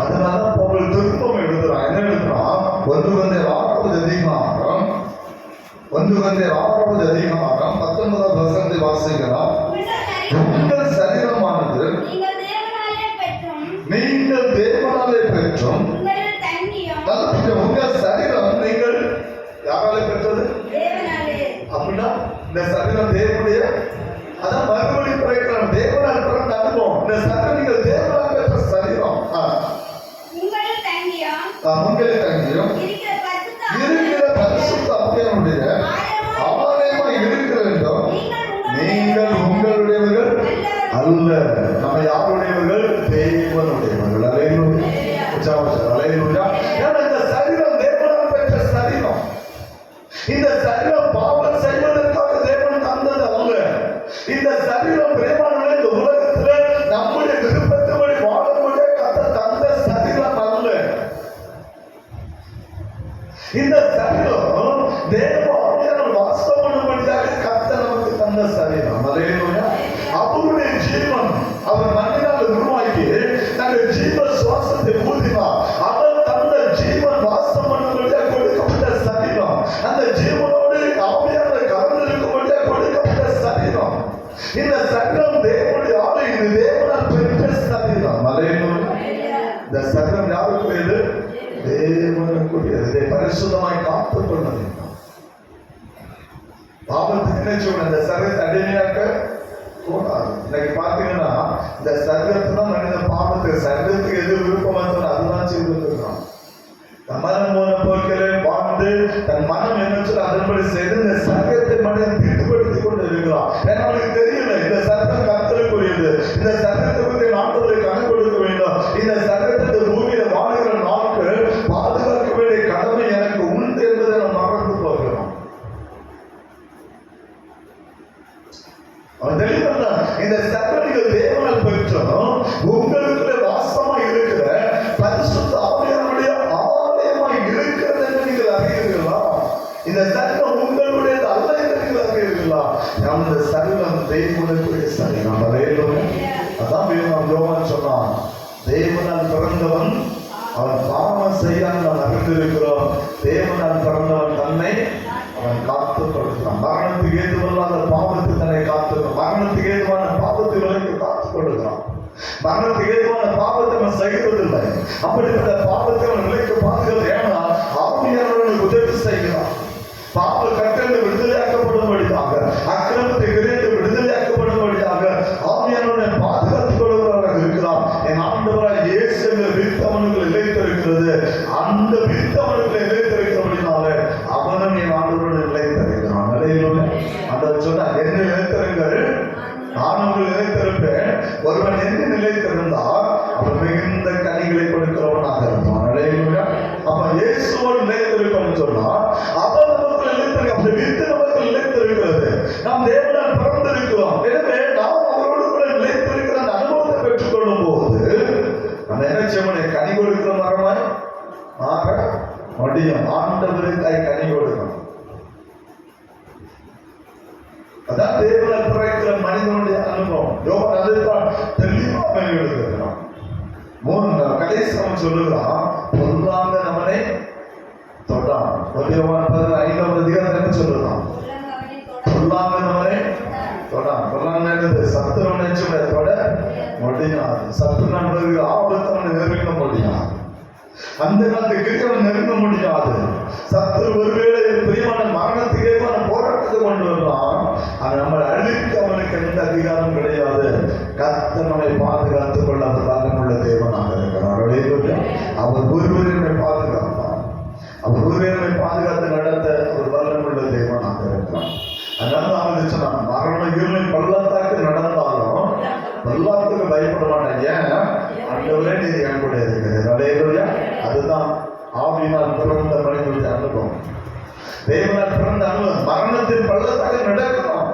அதனால பவுல் திருப்பம் எழுதுறான். என்ன எழுதுறான்? 1 கொரிந்தியர் 6வது அதிகாரம் 19வது வசனத்தை வாசிக்கலாம். உங்கள் சரீரமானது நீங்கள் தேவனாலே பெற்றும், உங்கள் சரீரம் நீங்கள் யாராலே பெற்றது? அப்படின்னா இந்த சரீரம் தேவனுடைய, அதான் மறுபடி பிறக்கலாம், தேவனால் பிறந்த அனுபவம். இந்த சரீரம் நீங்கள் தேவனால் பெற்ற சரீரம். உங்களை தங்கியும் இருக்கிற பரிசுத்த ஆவியானுடைய ஆலயமா இருக்க வேண்டும். நீங்கள் உங்களுடையவர்கள் அல்ல. நம்ம யாருடையவர்கள்? தேவனுடையவர்கள். அல்லேலூயா. இந்த சரீரம் தேவனால் பெற்ற சரீரம். இந்த சரீரம் பாவம் செய்வதற்காக தேவன் தந்தது அல்ல. இந்த சரீரம் பிரேமானே இந்த உலகத்தில் நம்முடைய விருப்பத்தபடி வாழக்கூடிய கர்த்தர் தந்த சரீரம் அல்ல. இந்த சரீரம் தேவ ஆவியானவர் வாசம் பண்ணும்படியாக கர்த்தர் நமக்கு தந்த சரீரம். அல்லேலூயா. அவருடைய ஜீவன் அவர் மண்ணினால் உருவாக்கி தன்னுடைய ஜீவ சுவாசத்தை ஊதினார். அவர் தந்த ஜீவன் வாசம் பண்ணும்படியாக கொடுக்கப்பட்ட சரீரம். அந்த ஜீவனோடு ஆவியானவர் கலந்திருக்கும்படியாக கொடுக்கப்பட்ட சரீரம். இந்த சரீரம் தேவனுடைய ஆலயம். இது தேவனால் பெற்ற சரீரம். அல்லேலூயா. இந்த சரீரம் யாருக்குரியது? தேவனுக்குரியது. இதை பரிசுத்தமாய் காத்துக் கொள்ள வேண்டும். பாவத்துக்கு நினைச்சு இந்த சரீரத்தை அடிமையாக்க கூடாது. இன்னைக்கு பாத்தீங்கன்னா இந்த சரீரத்தை தான் மனித பாவத்துக்கு, சரீரத்துக்கு எது விருப்பமா அதுதான் செய்து இருக்கான். மனம் போன போக்கிலே வாழ்ந்து தன் மனம் என்ன சொல்ல அதன்படி செய்து இந்த சர்க்கத்தை மனிதன் தீட்டுப்படுத்திக் கொண்டு இருக்கிறான். ஏன்னா அவனுக்கு தெரியல இந்த சர்க்கம் கர்த்தருக்குரியது, இந்த சர்க்கத்தை பற்றி நாட்களை கணக்கு கொடுக்க வேண்டும், இந்த சர்க்கத்தை பூமியில வாழ்கிற நாட்கள் பாதுகாக்க வேண்டிய கடமை எனக்கு உண்டு என்பதை நாம் மறந்து போகிறோம். அவன் தெளிவான் இந்த சர்க்கங்கள் தேவனால் பெற்றோம் உங்களுக்குள்ள வாசமா இருக்கிற பரிசுத்த ஆவியானவருடைய ஆலயமா இருக்கிறது என்று நீங்கள் அறிகிறீர்களா? இந்த சர்க்கம் உங்களுடையது அல்ல என்று நீங்கள் அறிகிறீர்களா? இந்த சரீரம் தேவனுக்குரிய சரீரம். அதான் வேணும் யோவான் சொன்னான், தேவனால் பிறந்தவன் அவன் பாவம் செய்யாமல் நாம் அறிந்திருக்கிறோம், தேவனால் பிறந்தவன் தன்னை அவன் காத்துக் கொள்கிறான். மரணத்துக்கு ஏதுவல்லாத பாவத்தை தன்னை காத்துக்கிறான், மரணத்துக்கு ஏதுவான பாவத்தை விலைக்கு காத்துக் கொள்கிறான், மரணத்துக்கு ஏதுவான பாவத்தை அவன் செய்வதில்லை. அப்படிப்பட்ட பாவத்தை அவன் விலைக்கு பாதுகாத்து, ஏன்னா ஆவியானவனுக்கு உதவி செய்கிறான். பாவ கட்டளை விடுதலையாக்கப்படும்படியாக, அக்கிரமத்தை விரைந்து விடுதலையாக்கப்படும்படியாக ஆவியானவனை பாதுகாத்துக் கொள்கிறவராக இருக்கிறான். என் ஆண்டவராய் இயேசு என்ற வித்து அவனுக்கு நிலைத்திருக்கிறது. அந்த வித்து அவனுக்கு நிலைத்திருக்கிறபடினால அவனும் என் ஆண்டவரோடு நிலைத்திருக்கிறான். நிலையிலுள்ள அந்த சொன்ன என்ன நிலைத்திருங்கள், நான் உங்கள் நிலைத்திருப்பேன். ஒருவன் என்ன நிலைத்திருந்தால் அவன் மிகுந்த கனிகளை கொடுக்கிறவனாக இருப்பான். நிலையிலுள்ள அப்ப இயேசுவோடு நிலைத்திருக்கணும்னு சொன்னா அவன் நமக்கு நிலைத்திருக்க, அப்படி வித்து நமக்கு நிலைத்திருக்கிறது. நாம் தேவனால் பிறந்திருக்கிறோம். எனவே நாம் அவரோடு கூட நிலைத்திருக்கிற அந்த அனுபவத்தை பெற்றுக் கொள்ளும் போது நம்ம என்ன செய்யணும்? கனி கொடுக்கிற மரமாய் மாற முடியும். ஆண்டவருக்காய் கனி கொடுக்கணும். அதான் தேவனால் பிறக்கிற மனிதனுடைய அனுபவம். யோவான் அதைத்தான் தெளிவாக எழுதுகிறான். கடைசி அவன் சொல்லுகிறான், பொல்லாங்க நம்மனை தொடான். யோவான் 5வது அதிகாரம் என்ன சொல்லுறான்? பொல்லாங்க நம்மனை தொடான். பொல்லாங்க என்னது? சத்துருவனை தொட முடியாது. சத்துரு நண்பர்கள் ஆபத்து அவனை நெருங்க முடியாது. அந்த காலத்துக்கு அவன் நெருங்க முடியாது. சத்துரு ஒருவேளை பிரியமான மரணத்துக்கு ஏற்பான போராட்டத்தை கொண்டு வரலாம். அது நம்மளை அழிக்க அவனுக்கு எந்த அதிகாரம் கிடையாது. கர்த்தர் நம்மை பாதுகாத்துக் கொள்ள அவர் வல்லமுள்ள தேவனாக இருக்கிறார். அவர் ஒருவரை பாதுகாப்பார். அவர் ஒருவரை பாதுகாத்து நடத்த அவர் வல்லமுள்ள தேவனாக இருக்கிறார். அதனால அவன் சொன்னான், மரண இருளை பள்ளத்தாக்கு நடந்தாலும் பள்ளத்துக்கு பயப்பட மாட்டேன். ஏன்? ஆண்டவரே நீதி என் கூட இருக்கிறது. அதுதான் ஆவியினால் பிறந்த மனிதனுடைய அனுபவம், தேவனால் பிறந்த அனுபவம். மரணத்தின் பள்ளத்தாக்கு நடக்கலாம்.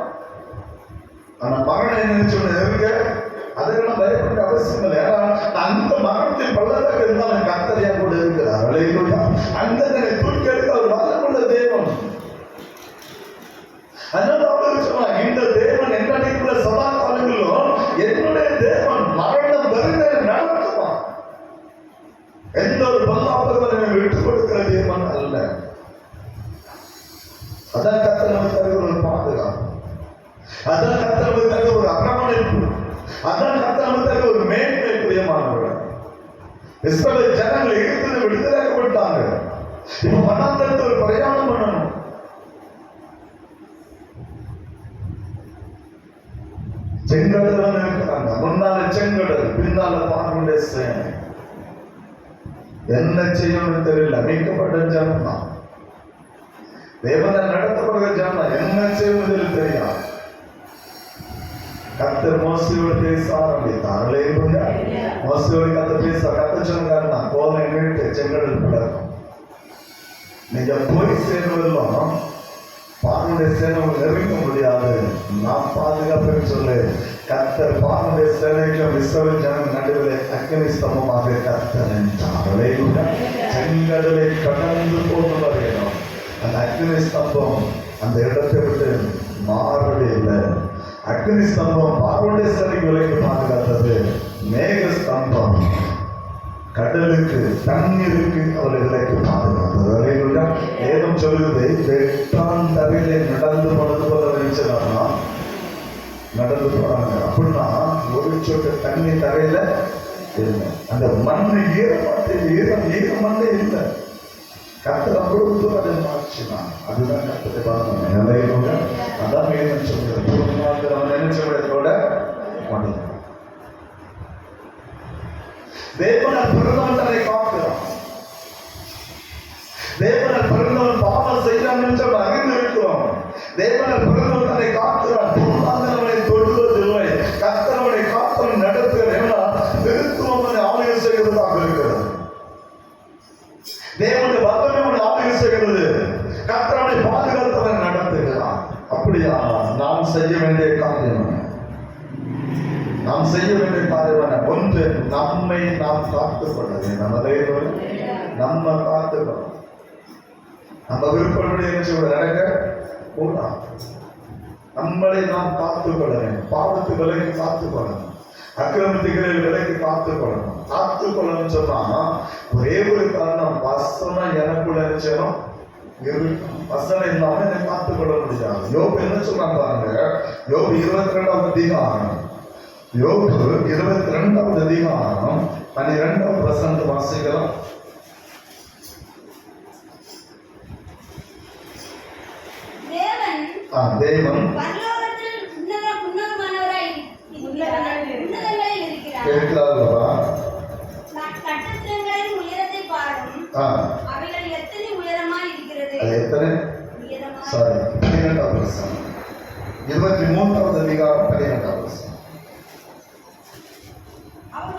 ஆனா மரணம் என்ன இருக்க அதுக்கெல்லாம் பயப்பட அவசியம் இல்லை. ஏன்னா அந்த மரணத்தின் பள்ளத்தாக்கு இருந்தாலும் கர்த்தர் என் கூட இருக்கிறார். அந்த தூக்கி எடுக்க அவர் வல்லமுள்ள தேவன். அதனால அவருக்கு சொன்னாங்க, இந்த தேவன் என்னுடைய சதா காலங்களிலும் என்னுடைய தேவன் மரணம் வருகிற நடத்துவான். எந்த ஒரு பல்லாபகவனை விட்டுக் கொடுக்கிற தேவன் அல்ல. அதான் கர்த்தர் நமக்கு தருகிற ஒரு பாதுகாப்பு, அதான் கர்த்தர் நமக்கு தருகிற ஒரு அரவணைப்பு, அதான் கர்த்தர் நமக்கு தருகிற ஒரு மேன்மை. பிரியமானவர்கள், இஸ்ரவேல் ஜனங்கள் எகிப்திலிருந்து விடுதலையாக்கப்பட்டாங்க. இப்ப வனாந்தரத்தில் ஒரு பிரயாணம் பண்ணணும். செங்கடல் இருக்கிறாங்க. முன்னால செங்கடல், பின்னால பார்வனுடைய சேனை. என்ன செய்யணும்னு தெரியல. மீட்கப்பட்ட ஜனம் தான், தேவனால் நடத்தப்படுகிற ஜனம். என்ன செய்யணும் தெரியாது. கர்த்தர் மோசையோடு பேச ஆரம்பித்தார். மோசையோடு கர்த்தர் பேச கர்த்தர் சொன்னாருன்னா, கோலை மீட்டு செங்கடல் பிளக்கும். நீங்க போய் சேர்வதெல்லாம் பார்வனுடைய சேனை நெருங்க முடியாது, நான் பாதுகாப்பேன்னு சொல்லு. கர்த்தர் பார்வனுடைய சேனைக்கும் இஸ்ரவேல் ஜனம் நடுவில் அக்கினி ஸ்தம்பமாக கர்த்தர் என்றார். செங்கடலை கடந்து போக வரையணும். அந்த அக்கினி ஸ்தம்பம் அந்த இடத்தை விட்டு மாறவே இல்லை. அக்கினி ஸ்தம்பம் பார்வனுடைய சேனை விலைக்கு பாதுகாத்தது. மேக ஸ்தம்பம் கடலுக்கு தண்ணீருக்கு அவளை விலைக்கு பாதுகாத்தது. ஏதும் சொல்லுவதை வெட்டான் தரையிலே நடந்து போனது போல நினைச்சதானா நடந்து போறாங்க. அப்படின்னா ஒரு சொட்டு தண்ணி தரையில இல்லை. அந்த மண்ணு ஈர மண்ணே இல்லை. கர்த்தர் அவ்வளவு அதை மாற்றினான். அதுதான் கர்த்தரை பார்த்தோம். அதான் மேலும் சொல்றது. அவன் நினைச்சோட மனிதன் தேவனால் பிறந்தவன் தன்னை காக்கிறான். தேவனால் பிறந்தவன் பாவ தேவனை பிறந்தவன் தன்னை காக்கிறான், பொல்லாதவனை தொடுவதில்லை. கர்த்தர் அவனை காத்தவன் நடத்துகிறார். நிறுத்துவம் அவனை ஆளுகை செய்கிறதாக இருக்கிறது. தேவனுடைய வல்லமை அவனை ஆளுகை செய்கிறது. கர்த்தர் அவனை பாதுகாத்தவன் நடத்துகிறான். அப்படியா நாம் செய்ய வேண்டிய காரியம், நாம் செய்ய வேண்டிய காரியம் ஒன்று, நம்மை நாம் காத்துக் கொள்ள வேண்டும். நம்ம காத்துக்கணும். நம்ம விருப்பப்படி நடக்க கூடாது. நம்மளை நாம் காத்துக் கொள்ள வேண்டும். பாவத்து விலைக்கு காத்துக் கொள்ளணும், அக்கிரமத்துகளில் விலைக்கு காத்துக் கொள்ளணும். காத்துக் கொள்ளணும்னு சொன்னா ஒரே ஒரு காரணம், வசனம் எனக்குள்ள நினைச்சோம், வசனம் இல்லாம என்னை காத்துக் கொள்ள முடியாது. யோபு என்ன சொல்றாங்க பாருங்க, யோபு 22ஆம் அதிகாரம், யோபு 22ஆம் அதிகாரம் 12ஆம் வசனத்தை வாசிக்கலாம். தேவன் பரலோகத்தில் உன்னதமானவராய் உன்னதங்களில் இருக்கிறார். கட்டடங்களின் உயரத்தை பாரும். அவைகள் எத்தனை உயரமாய் இருக்கிறது. அது எத்தனை? சாரி, 12ஆம் வசனம், 23ஆவது அதிகாரம் 12ஆம் வசனம்.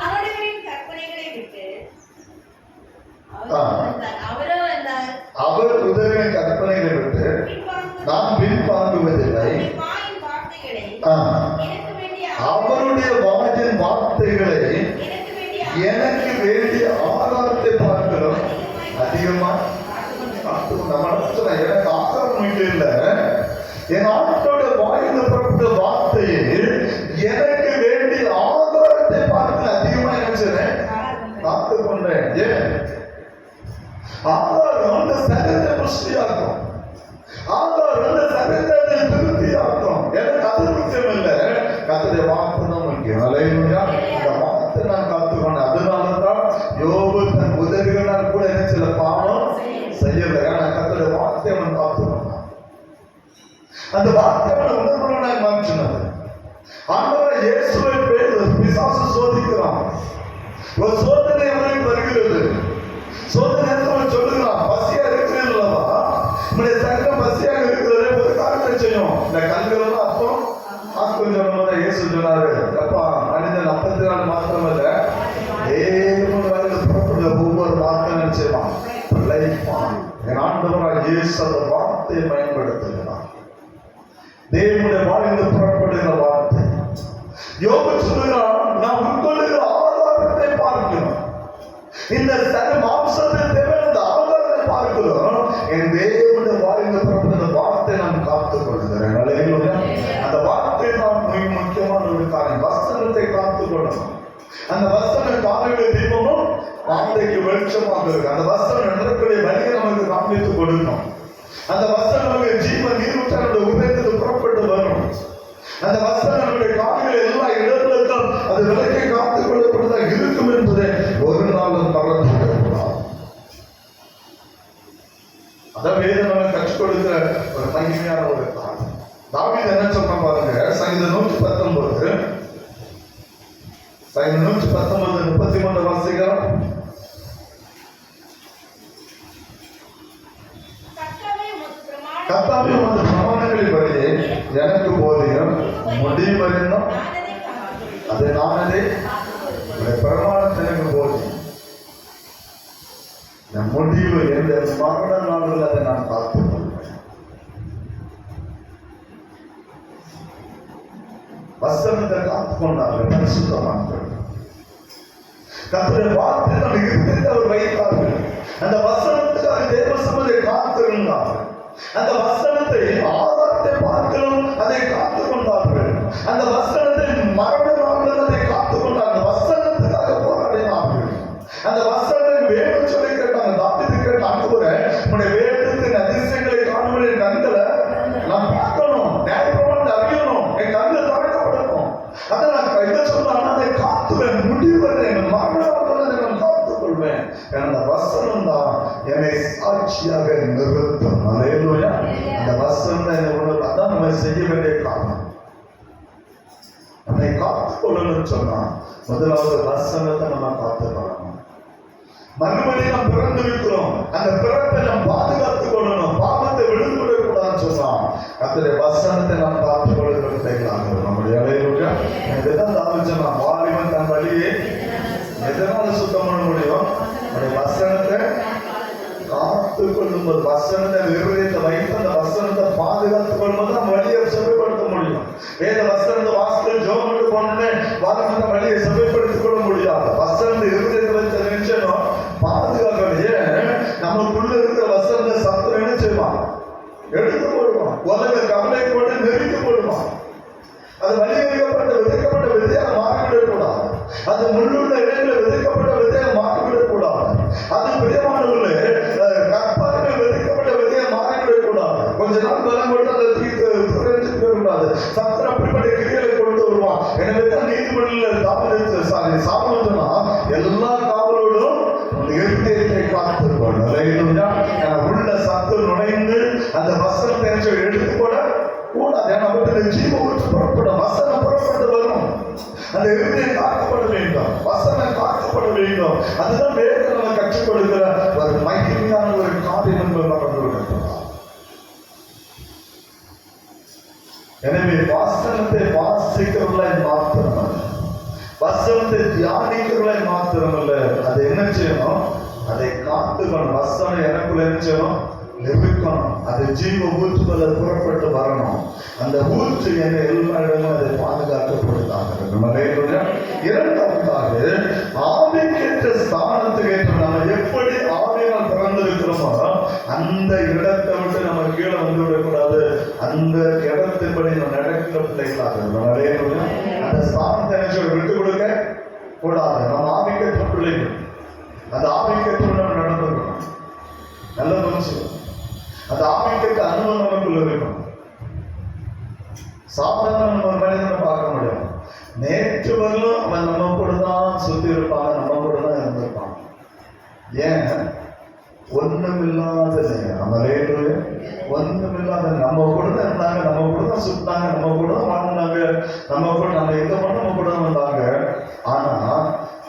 அவர்களின் கற்பனைகளை விட்டு அவர் உதவியின் கற்பனைகளை விட்டு நாம் பின்வாங்குவதில்லை. அவருடைய வாயின் வார்த்தைகளை எனக்கு வேண்டிய ஆதாரத்தை பார்க்கிறோம் அதிகமா. எனக்கு ஆதாரம் இல்லை, என் ஆட்டோட வாயில புறப்பட்ட வார்த்தையை எனக்கு வேண்டிய ஆதாரத்தை பார்த்து அதிகமா நினைச்சேன், காத்து கொண்டேன். ஏன் ஆதாரம் அந்த சகத்தை புஷ்டியாக்கும், ஆதாரம் அந்த சகத்தை திருப்தியாக்கும். எனக்கு அது முக்கியம் இல்லை, கர்த்தருடைய வார்த்தை தான் முக்கியம். அல்லேலூயா. அந்த வார்த்தை நான் காத்துக்கொண்டேன். அதனாலதான் யோபு தன் உதவிகளால் கூட என்ன சில பாவம் செய்யல. ஆனா கர்த்தருடைய வார்த்தை அவன் காத்துக்கொண்டான். அந்த வார்த்தை அவனை உணர்வுள்ளவனாய் மாற்றினது. ஆண்டவராகிய இயேசுவை பிசாசு சோதிக்கிறான். ஒரு சோதனை அவனுக்கு வருகிறது. சோதனை அவன் சொல்லுகிறான், பசியா இருக்கிறல்லவா, நம்முடைய சங்கம் பசியாக இருக்கிறது, ஒரு காரணத்தை செய்யும். இந்த கல்கள் அப்போ கொஞ்சம் இயேசு சொன்னாரு, அப்பா மனிதன் அப்பத்தினால் மாத்திரமல்ல தேவன் வாயிலிருந்து புறப்படுகிற ஒவ்வொரு வார்த்தை நினைச்சிருவான் பிழைப்பான். என் ஆண்டவராகிய இயேசு அந்த வார்த்தையை பயன்படுத்துகிறான். தேவனுடைய வாயிலிருந்து புறப்படுகிற வார்த்தை. யோபு சொல்லுகிறான், நாம் உட்கொள்ளுகிற ஆதாரத்தை பார்க்கிறோம். இந்த சக மாம்சத்தில் தேவையான ஆதாரத்தை பார்க்கிறோம். என் தேவனுடைய வாயிலிருந்து புறப்படுகிற வார்த்தை நாம் காத்துக் கொள்கிறேன். அந்த வார்த்தை தான் மிக முக்கியமான ஒரு காரியம். வசனத்தை காத்துக் கொள்ளணும். அந்த வசனம் காலையில தீபமும் வார்த்தைக்கு வெளிச்சமாக இருக்கு. அந்த வசனம் நடக்கக்கூடிய வழியை நமக்கு காண்பித்து கொடுக்கணும். அந்த வசனம் நமக்கு ஜீவன் நீரூற்றான உபயோகத்தில் புறப்பட்டு வரும். அந்த வசனம் நம்முடைய காலையில எல்லா இடங்களுக்கும் அது விலைக்கு காத்துக் கொள்ளப்படுவதாக இருக்கும் என்பதை ஒரு நாளும் மறந்து விடக்கூடாது. அதான் வேதம் நமக்கு கற்றுக் கொடுக்கிற ஒரு மகிமையான ஒரு காலம். தாவீது என்ன சொல்ற பாருங்க, சங்கீதம் 119 33 வாசிக்கிறோம். கர்த்தாவே உமது பிரமாணங்களின்படி எனக்கு போதியும், முடிவறிந்தும் அதை நானே பிரமாணத்தை எனக்கு போதியும். என் முடிவு எந்த மரண நாளில் அதை நான் பார்த்துக் கொள்வேன். வசனத்தை காத்துக் கொண்டார்கள் பரிசுத்தவான்கள். கர்த்தருடைய வார்த்தை நம்ம இருந்ததை அவர் வைத்தார்கள். அந்த வசனத்துக்காக தேவ சமூகத்தை காத்திருந்தார்கள். அந்த வசனத்தை ஆதாரத்தை பார்க்கணும், அதை காத்துக் கொண்டார்கள். அந்த வசனத்தை மரண நாளில் அதை காத்துக் கொண்டார்கள். வசனத்துக்காக போராடினார்கள். அந்த வசனத்தை வேணும் சொல்லி கேட்டாங்க. தாவீது கேட்ட ஆண்டவரே, உன்னுடைய வேதத்தின் அதிசயங்களை காணும்படி என் கண்களை நான் பார்க்கணும், நியாயப்பிரமாணத்தை அறியணும், என் கண்கள் திறக்கப்படணும். அதை நான் என்ன சொன்னாலும் அதை காத்துவேன், முடிவதை மரண காத்துக் கொள்வேன். அந்த வசனம் தான் என்னை சாட்சியாக நிறுத்தும். அல்லேலூயா. அந்த வசனம் தான் நம்ம செய்ய வேண்டிய காரணம். நம்மை காத்துக் கொள்ளணும்னு சொன்னா முதலாவது வசனத்தை நம்ம காத்துக் கொள்ளணும். மறுபடி நாம் பிறந்திருக்கிறோம், அந்த பிறப்பை நாம் பாதுகாத்துக் கொள்ளணும். பாவத்தை விழுந்து விடக்கூடாதுன்னு சொன்னா கர்த்தருடைய வசனத்தை நாம் காத்துக் கொள்கிறவர்களாக நம்முடைய அலையிலுடைய இதுதான் தாவிச்சனா வாலிபன் தன் வழியை எதனால சுத்தம் பண்ண முடியும்? நம்முடைய வசனத்தை காத்து கொள்ளும்போது, வசனத்தை விருதத்தை வைத்து அந்த வசனத்தை பாதுகாத்துக் கொள்ளும்போது நம்ம வழியை செவைப்படுத்த முடியும். வேத வசனத்தை வாசித்து ஜோமட்டு போனோடனே வாலிபன் வழியை செவைப்படுத்திக் கொள்ள முடியாது. வசனத்தை விருதத்தை வைத்த நினைச்சனும் பாதுகாக்கலையே நமக்குள்ள இருக்கிற வசனத்தை சத்துரு என்ன செய்வான்? எடுத்து போடுவான். உலக கவலை போட்டு நெருக்கி போடுவான். அது வலியுறுத்தப்பட்ட விதைக்கப்பட்ட விதையாக மாறிவிடக்கூடாது. அது முள்ளுள்ள இடங்களில் விதைக்கப்பட்ட விதையாக மாறிவிடக்கூடாது. அது பிரியமானவர்களே கற்பார்கள் விதைக்கப்பட்ட விதையாக மாறிவிடக்கூடாது. கொஞ்ச நாள் பலம் போட்டு அதை கூடாது. சத்திர அப்படிப்பட்ட கிரிகளை கொண்டு வருவான். எனவே தான் நீதிமன்றில் சாமந்தனா எல்லா காவலோடும் இருதயத்தை காத்திருப்பான். உள்ள சத்து நுழைந்து அந்த வசனத்தை எடுத்துக்கொள்ள கூடாது. ஏன்னா ஜீவ ஊற்று புறப்படும், வசனம் புறப்பட்டு வரும். அந்த இருதயம் காக்கப்பட வேண்டும், வசனம் காக்கப்பட வேண்டும். அதுதான் வேதம் நம்ம கற்றுக் கொடுக்கிற ஒரு மகிமையான ஒரு காரியம் என்று மறந்து விடுகிறோம். எனவே வசனத்தை வாசிக்கிறவர்களாய் மாத்திரமல்ல, வசனத்தை தியானிக்கிறவர்களாய் மாத்திரமல்ல, அதை என்ன செய்யணும்? அதை காத்துக்கணும். வசனம் எனக்குள்ள என்ன செய்யணும்? இருக்கணும். அது ஜீவ ஊற்றுகளை புறப்பட்டு வரணும். அந்த ஊற்று என்ற எல்லா இடமும் அதை பாதுகாக்கப்படுதாக. இரண்டாவதாக ஆவிக்கேற்ற ஸ்தானத்துக்கு ஏற்ற நம்ம எப்படி ஆவியால் பிறந்திருக்கிறோமோ அந்த இடத்தை விட்டு நம்ம கீழே வந்து விடக்கூடாது. அந்த இடத்தின்படி நம்ம நடக்கிற பிள்ளைகளாக அந்த ஸ்தானத்தை விட்டு கொடுக்க கூடாது. நம்ம ஆவிக்கேற்ற பிள்ளைகள், அந்த ஆவிக்கேற்ற நம்ம நடந்துருக்கணும். நல்ல மனுஷன் அந்த ஆவிக்கு அனுபவம் நமக்குள்ள இருக்கும். சாதாரண நம்ம மனிதனை பார்க்க முடியும். நேற்று வரலும் அவன் நம்ம கூட தான் சுத்தி இருப்பாங்க, நம்ம கூட தான் இருந்திருப்பான். ஏன்? ஒண்ணுமில்லாத ஒண்ணுமில்லாத நம்ம கூட தான் இருந்தாங்க, நம்ம கூட தான் சுத்தாங்க, நம்ம கூட தான் வாழ்ந்தாங்க, நம்ம கூட நம்ம எங்க பண்ண நம்ம கூட தான் வந்தாங்க. ஆனா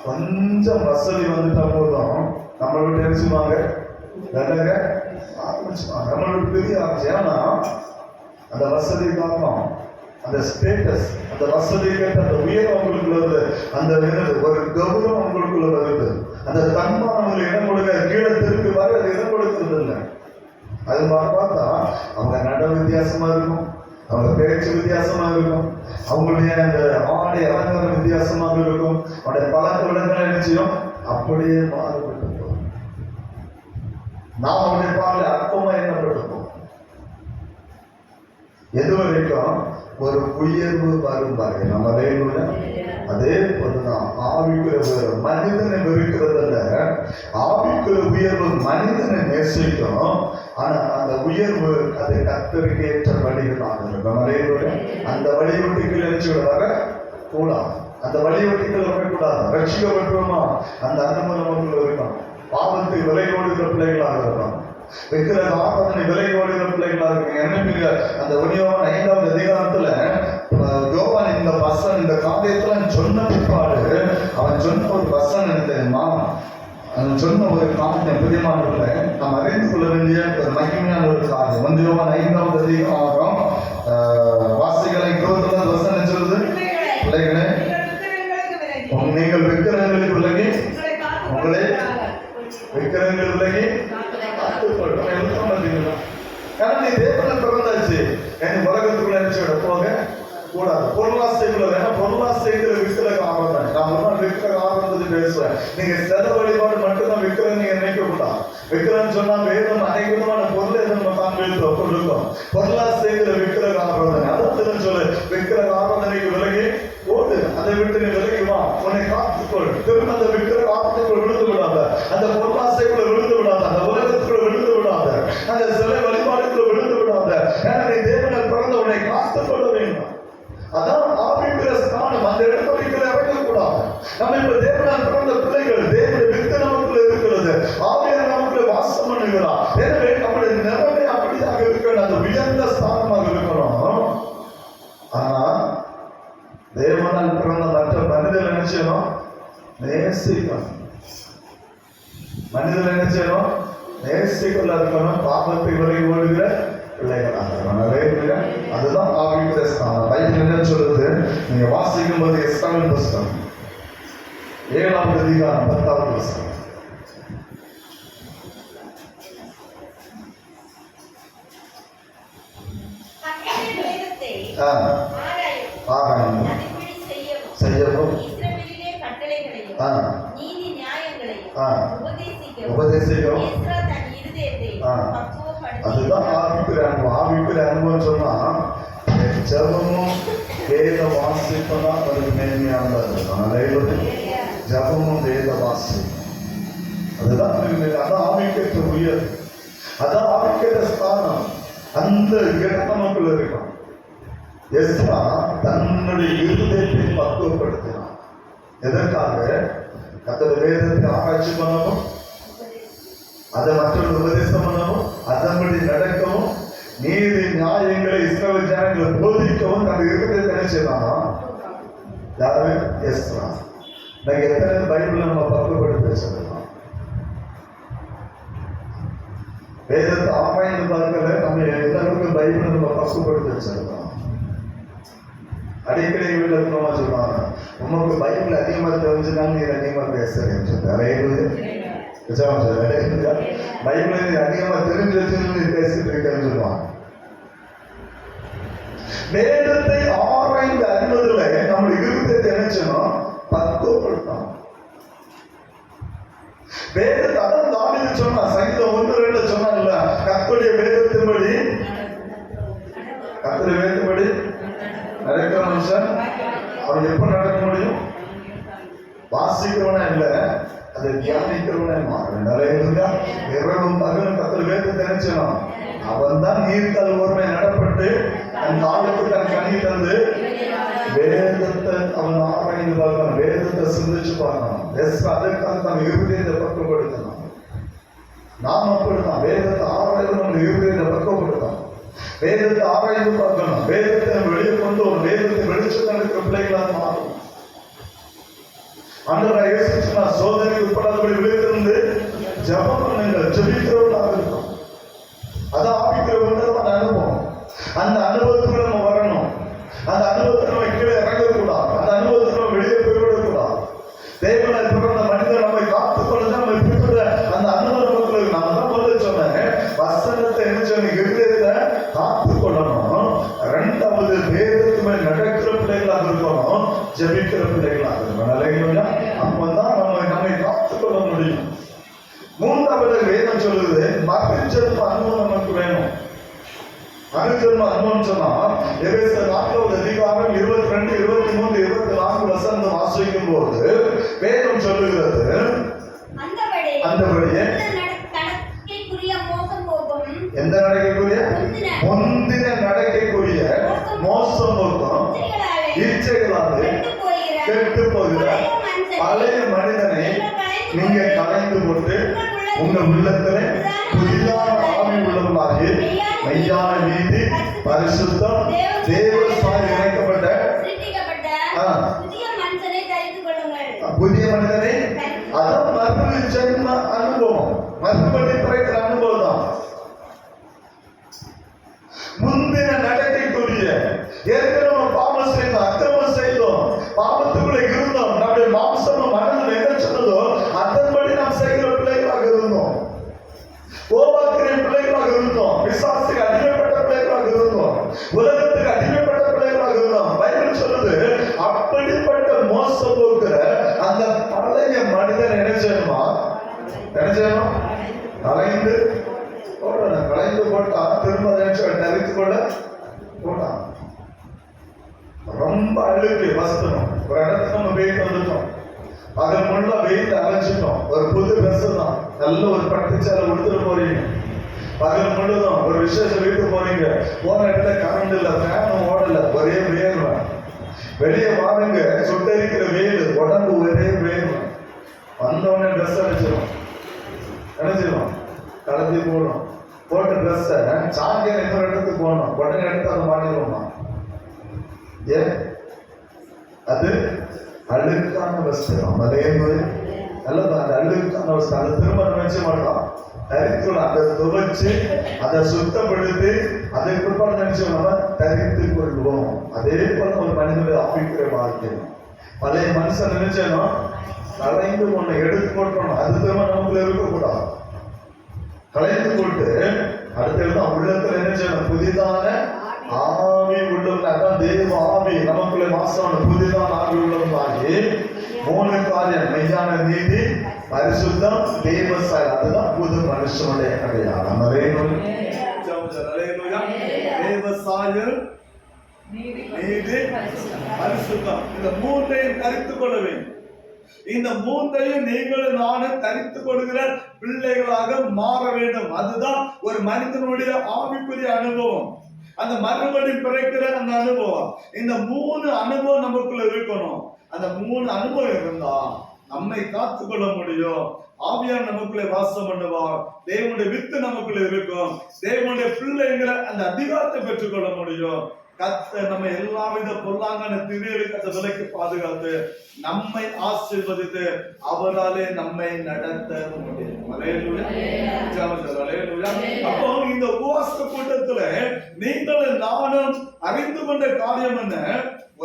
கொஞ்சம் வசதி வந்துட்டா போதும் நம்மளை விட்டு நினைச்சுவாங்க நம்மளோட பெரிய ஆச்சு. ஏன்னா அந்த வசதி காரணம், அந்த ஸ்டேட்டஸ், அந்த வசதி கேட்ட அந்த உயரம் அவங்களுக்குள்ள வருது, அந்த ஒரு கௌரவம் அவங்களுக்குள்ள வருது. அந்த தன்மானம் இடம் கொடுக்க கீழே திருப்பி வர அது இடம் கொடுக்கிறது இல்லை. அது பார்த்தா அவங்க நட வித்தியாசமா இருக்கும், அவங்க பேச்சு வித்தியாசமா இருக்கும், அவங்களுடைய அந்த ஆடை அலங்காரம் வித்தியாசமாக இருக்கும், அவருடைய பழக்க விடங்கள் நிச்சயம் அப்படியே மாறுபட்டு நாம் அவருடைய பார்வை அற்பமா எண்ணப்பட்டிருப்போம். எதுவரைக்கும் ஒரு உயர்வு வரும் வரை நம்ம அதே போதுதான் ஆவிக்குரிய மனிதனை வெறுக்கிறதுல ஆவிக்குரிய உயர்வு மனிதனை நேசிக்கும். ஆனா அந்த உயர்வு அதை கர்த்தருக்கு ஏற்ற வழிகள் அந்த வழிவட்டிகள் நினைச்சு வர கூடாது. அந்த வழிவட்டிகள் வரக்கூடாது. ரட்சிக்கப்பட்டுமா அந்த அனுமதி இருக்கும். பாவத்தை விலை ஓடுகிற பிள்ளைகளாக இருக்கணும். வைக்கிற ஆபத்தினை விலை ஓடுகிற பிள்ளைகளாக இருக்கும். என்ன அந்த உனியோகன் 5வது அதிகாரத்துல யோவான் இந்த வசனம் இந்த காரியத்துல சொன்ன பிற்பாடு அவன் சொன்ன ஒரு வசனம் தெரியுமா? அவன் சொன்ன ஒரு காரியம் பிரியமானவர்களை நாம் அறிந்து கொள்ள வேண்டிய ஒரு மகிமையான ஒரு காரியம். 1 யோவான் 5வது அதிகாரம் வாசிகளை 29வது வசனம் சொல்லுது, பிள்ளைகளே நீங்கள் விக்கிரகங்களுக்கு விலகி உங்களை விக்கிரகங்கள் விலகி காரணம் நீ தேவனை பிறந்தாச்சு. என் உலகத்துக்குள்ள நினைச்சு போக கூடாது. பொருளாசைக்குள்ள வேணா பொருளாசைக்குள்ள விக்கிரக ஆரம்பம். நான் ஒரு நாள் விக்கிரக ஆரம்பத்தை பேசுவேன். நீங்க செல வழிபாடு மட்டும்தான் விக்கிரகம் நீங்க நினைக்க கூடாது. விக்கிரகம் சொன்னா வேதம் அனைத்து விதமான பொருள் எதுவும் காண்பித்தோம் கொடுக்கும். பொருளாசைக்குள்ள விக்கிரக ஆரம்பம் அதான் சொல்லு. விக்கிரக ஆரம்பனைக்கு விலகி ஓடு, அதை விட்டு நீ விலகி வா, உன்னை காத்துக்கொள். திரும்ப அந்த விக்கிரக ஆரம்பத்துக்குள்ள விழுந்து விடாத, அந்த பொருளாசைக்குள்ள விழுந்து விடாத, அந்த உலகத்துக்குள்ள விழுந்து விடாத, அந்த சிலை வழிபாடுக்குள்ள விழுந்து விடாத. ஏன்னா நீ தேவனை பிறந்த உன்னை காத்துக்கொள்ள வேண்டும். அதான் ஆவிக்குரிய ஸ்தானம். அந்த இடத்துல இறங்கக்கூடாது. நம்ம இப்ப தேவனால் பிறந்த பிள்ளைகள், தேவனுடைய வித்து நமக்குள்ள இருக்கிறது, ஆவியார் நமக்குள்ள வாசம் பண்ணுகிறார். எனவே நம்முடைய நிலைமை அப்படியாக இருக்கணும், அது உயர்ந்த ஸ்தானமாக இருக்கணும். ஆனா தேவனால் பிறந்த மற்ற மனிதர்கள் என்ன செய்யணும்? நேசிக்கணும். மனிதர்கள் என்ன செய்யணும்? நேசிக்கொள்ள இருக்கணும். பாவத்தை விலகி ஓடுகிற பிள்ளைகளாக. நீங்க வாசிக்கும் போது எஸ்தாவின் புஸ்தகம் 7ஆம் அதிகாரம் 10ஆவது வசனம். கர்த்தருடைய வேதத்தை ஆராயவும், ஆராயும் அதின்படி செய்யவும், செய்யவும் இஸ்ரவேலிலே கட்டளைகளையும் நீதி நியாயங்களையும் உபதேசிக்கவும் உபதேசிக்கவும். எஸ்றா தன் இருதயத்தை பக்குவப்படுத்தி அதுதான் ஆவிக்குரிய அனுபவம் சொன்னா ஜபமும் வேத வாசிப்பும் தான் ஒரு மேன்மையானது. ஜபமும் வேத வாசிப்பும் அதுதான் அதான் ஆவிக்கேற்ற உயர், அதான் ஆவிக்கேற்ற ஸ்தானம். அந்த இடம் நமக்குள்ள இருக்கும். எஸ்ரா தன்னுடைய இருதயத்தை பக்குவப்படுத்தினான். எதற்காக? கர்த்தருடைய வேதத்தை ஆராய்ச்சி பண்ணவும், அதை மற்றொரு உபதேசம் பண்ணவும், அதன்படி நடக்கவும், நீதி நியாயங்களை இஸ்ரவேல் ஜனங்களை போதிக்கவும் நம்ம இருதயத்தை என்ன செய்யலாமா? யாரு? எஸ்ரா. நாங்க எத்தனை பைபிள் நம்ம பக்குவப்படுத்தி வச்சிருக்கோம்? வேதத்தை ஆராய்ந்து பார்க்கல நம்ம எந்த அளவுக்கு பைபிள் நம்ம பக்குவப்படுத்தி வச்சிருக்கோம்? அடிக்கடி வீட்டில் இருக்கிறவங்க சொல்லுவாங்க, உமக்கு பைபிள் அதிகமாக தெரிஞ்சுனாலும் நீ அதிகமாக பேசுறேன்னு சொல்லி பைபிள் அதிகமா தெரிஞ்சு வச்சு பேசிட்டு இருக்கேன்னு சொல்லுவாங்க. வேதத்தை ஆராய்ந்து அறிவதில் நம்முடைய இருதயத்தை நினைச்சோம் பக்குவப்படுத்தணும். வேதத்தை அதான் தாவீது சொன்னா, சங்கீதம் 1:2 சொன்னா இல்ல, கர்த்தருடைய வேதத்தின்படி நடக்கிற மனுஷன் அவன் எப்ப நடக்க முடியும்? வாசிக்கிறவனா இல்ல, அதை தியானிக்கிறவனே மாறும். நிறைய இரவும் பகலும் கர்த்தர் வேதத்தை நினைச்சணும். அவன் தான் நீர்க்கால் ஒருமை நடப்பட்டு தன் காலத்துக்கு தன் கனி தந்து வேதத்தை அவன் ஆராய்ந்து பார்க்கணும், வேதத்தை சிந்திச்சு பார்க்கணும். அதற்காக தான் இருதயத்தை பக்குவப்படுத்தணும். நாம் அப்படிதான் வேதத்தை ஆராய்ந்து நம்ம இருதயத்தை பக்குவப்படுத்தணும். வேதத்தை ஆராய்ந்து பார்க்கணும், வேதத்தை வெளியே கொண்டு வரும், வேதத்தை வெளிச்சம் நடக்கிற பிள்ளைகளாக மாறும். ஆண்டவராக இயேசு சொன்னார், சோதனைக்கு உட்படாதபடி விழித்திருந்து ஜெபம் பண்ணுங்கள், ஜெபிக்கிறவர்களாக இருக்கும். அதான் ஆவிக்கிற உன்னதமான அனுபவம். அந்த அனுபவத்துக்கு நம்ம வரணும். அந்த அனுபவத்தை நம்ம கீழே இறங்கக்கூடாது. அந்த அனுபவத்தை நம்ம வெளியே போய்விடக்கூடாது. தேவனை பிறந்த மனிதன் நம்மை காத்துக்கொண்டு நம்ம பிடிக்கிற அந்த அனுபவங்களுக்கு நான் தான் முதல்ல சொன்னேன், வசனத்தை என்ன இருதயத்தை காத்துக்கொள்ளணும். இரண்டாவது வேதத்துக்கு மேல் நடக்கிற பிள்ளைகளாக இருக்கணும், ஜெபிக்கிற பிள்ளைகளாக இருக்கணும். அப்பதான் நம்மை காத்துக்கொள்ள முடியும். மூன்றாவது வேதம் சொல்லுது, மறுஜென்ம அனுபவம் நமக்கு வேணும். மறுஜென்ம அனுபவம் சொன்னா எபேசியர் 4வது அதிகாரம் 22, 23, 24 வசனம் வாசிக்கும் போது வேதம் சொல்லுகிறது, அந்தபடியே எந்த நடக்கைக்குரிய முந்தின நடக்கைக்குரிய மோசம் போக்கும் இச்சைகளால் கெட்டு போகிற பழைய மனிதனை நீங்க கலைந்து போட்டு உங்க உள்ளத்துல புதிதான ஆவி உள்ளவர்களாகி மெய்யான நீதி பரிசுத்தம் தேவ சாயல் இணைக்கப்பட்ட புதிய மனிதனை, அதான் மறுபடி ஜென்ம அனுபவம், மறுபடி பிறக்கிற அனுபவம் தான். முந்தின நடக்கைக்குரிய ஏற்கனவே பாவம் செய்தோம், அக்கிரமம் செய்தோம், பாவத்துக்குள்ள இருந்தோம், நம்முடைய மாம்சமும் மனதில் என்ன சொன்னதோ அதன்படி நாம் செய்கிற பிள்ளைகளாக இருந்தோம், கோபாக்கிற பிள்ளைகளாக இருந்தோம், விசுவாசுக்கு அடிமைப்பட்ட பிள்ளைகளாக இருந்தோம், உலகத்துக்கு அடிமைப்பட்ட பிள்ளைகளாக இருந்தோம். பைபிள் சொல்லுது, அப்படிப்பட்ட மோசம் போக்குற அந்த பழைய மனிதன் என்ன செய்யணுமா? கலைந்து போடணும். கலைந்து போட்டா திரும்ப தரித்து கொள்ள போட்டான். ரொம்ப அழுக்கு வசனம். ஒரு இடத்துக்கு நம்ம போயிட்டு வந்துட்டோம், அதன் முள்ள வெயில் அரைச்சிட்டோம், ஒரு புது ட்ரெஸ் தான், நல்ல ஒரு பட்டுச்சாலை கொடுத்துட்டு போறீங்க, பகல் முழுதும் ஒரு விசேஷ வீட்டுக்கு போறீங்க, போன இடத்துல கரண்ட் இல்லை, ஃபேனும் ஓடல, ஒரே வேர்வை, வெளியே வாருங்க, சுட்டரிக்கிற வெயில், உடம்பு ஒரே வேர்வை, வந்தவொடனே ட்ரெஸ் அடிச்சிடும், நினைச்சிடும், கலத்தி போடும், போட்ட ட்ரெஸ்ஸை சாங்கியம் இன்னொரு இடத்துக்கு போகணும், உடனே எடுத்து அதை மாட்டிடுவோமா? ஏன்? அது அழுக்கான வஸ்திரம். அதே மாதிரி நல்லது, அந்த அழுக்கான வஸ்திரம் அதை திரும்ப நினைச்ச மாட்டோம், தரித்துள்ள அதை துவைச்சு அதை சுத்தப்படுத்தி அதுக்கு பிற்பாடு நினைச்சோம் நம்ம தரித்து கொள்வோம். அதே போல ஒரு மனிதனுடைய ஆவிக்குரிய வாழ்க்கை. பழைய மனுஷன் நினைச்சேனோ கலைந்து ஒண்ணு எடுத்து போட்டோம், அது திரும்ப நமக்குள்ள இருக்கக்கூடாது. கலைந்து கொண்டு அடுத்தது உள்ளத்துல என்ன செய்யணும், புதிதான ஆவி உள்ளவங்க. அதான் தேவ ஆவி நமக்குள்ள வாசம், புதிதான ஆவி உள்ளவங்களாகி 3 காரியம்: மெய்யான நீதி, பரிசுத்தம், தேவ சாயல். அதுதான் புது மனுஷனுடைய அடையாளம். தேவ சாயல், நீதி, பரிசுத்தம். இந்த 3ஐயும் தரித்துக் கொள்ள வேண்டும். இந்த 3ஐயும் நீங்களும் நானும் தரித்துக் கொள்கிற பிள்ளைகளாக மாற வேண்டும். அதுதான் ஒரு மனிதனுடைய ஆவிக்குரிய அனுபவம், அந்த மறுபடி பிறக்கிற அந்த அனுபவம். இந்த 3 அனுபவம் நமக்குள்ள இருக்கணும். அந்த 3 அனுபவம் இருந்தா நம்மை காத்துக்கொள்ள முடியும். ஆவியார் நமக்குள்ளே வாசம் பண்ணுவார். தேவனுடைய வித்து நமக்குள்ள இருக்கும். தேவனுடைய பிள்ளைங்கிற அந்த அதிகாரத்தை பெற்றுக்கொள்ள முடியும். கர்த்தர் நம்ம எல்லாவித பொல்லாங்கான தீமைகளுக்கு விலக்கி பாதுகாத்து நம்மை ஆசீர்வதித்து அவராலே நம்மை நடத்த முடியும். அப்போ இந்த உபவாச கூட்டத்துல நீங்களும் நானும் அறிந்து கொண்ட காரியம் என்ன?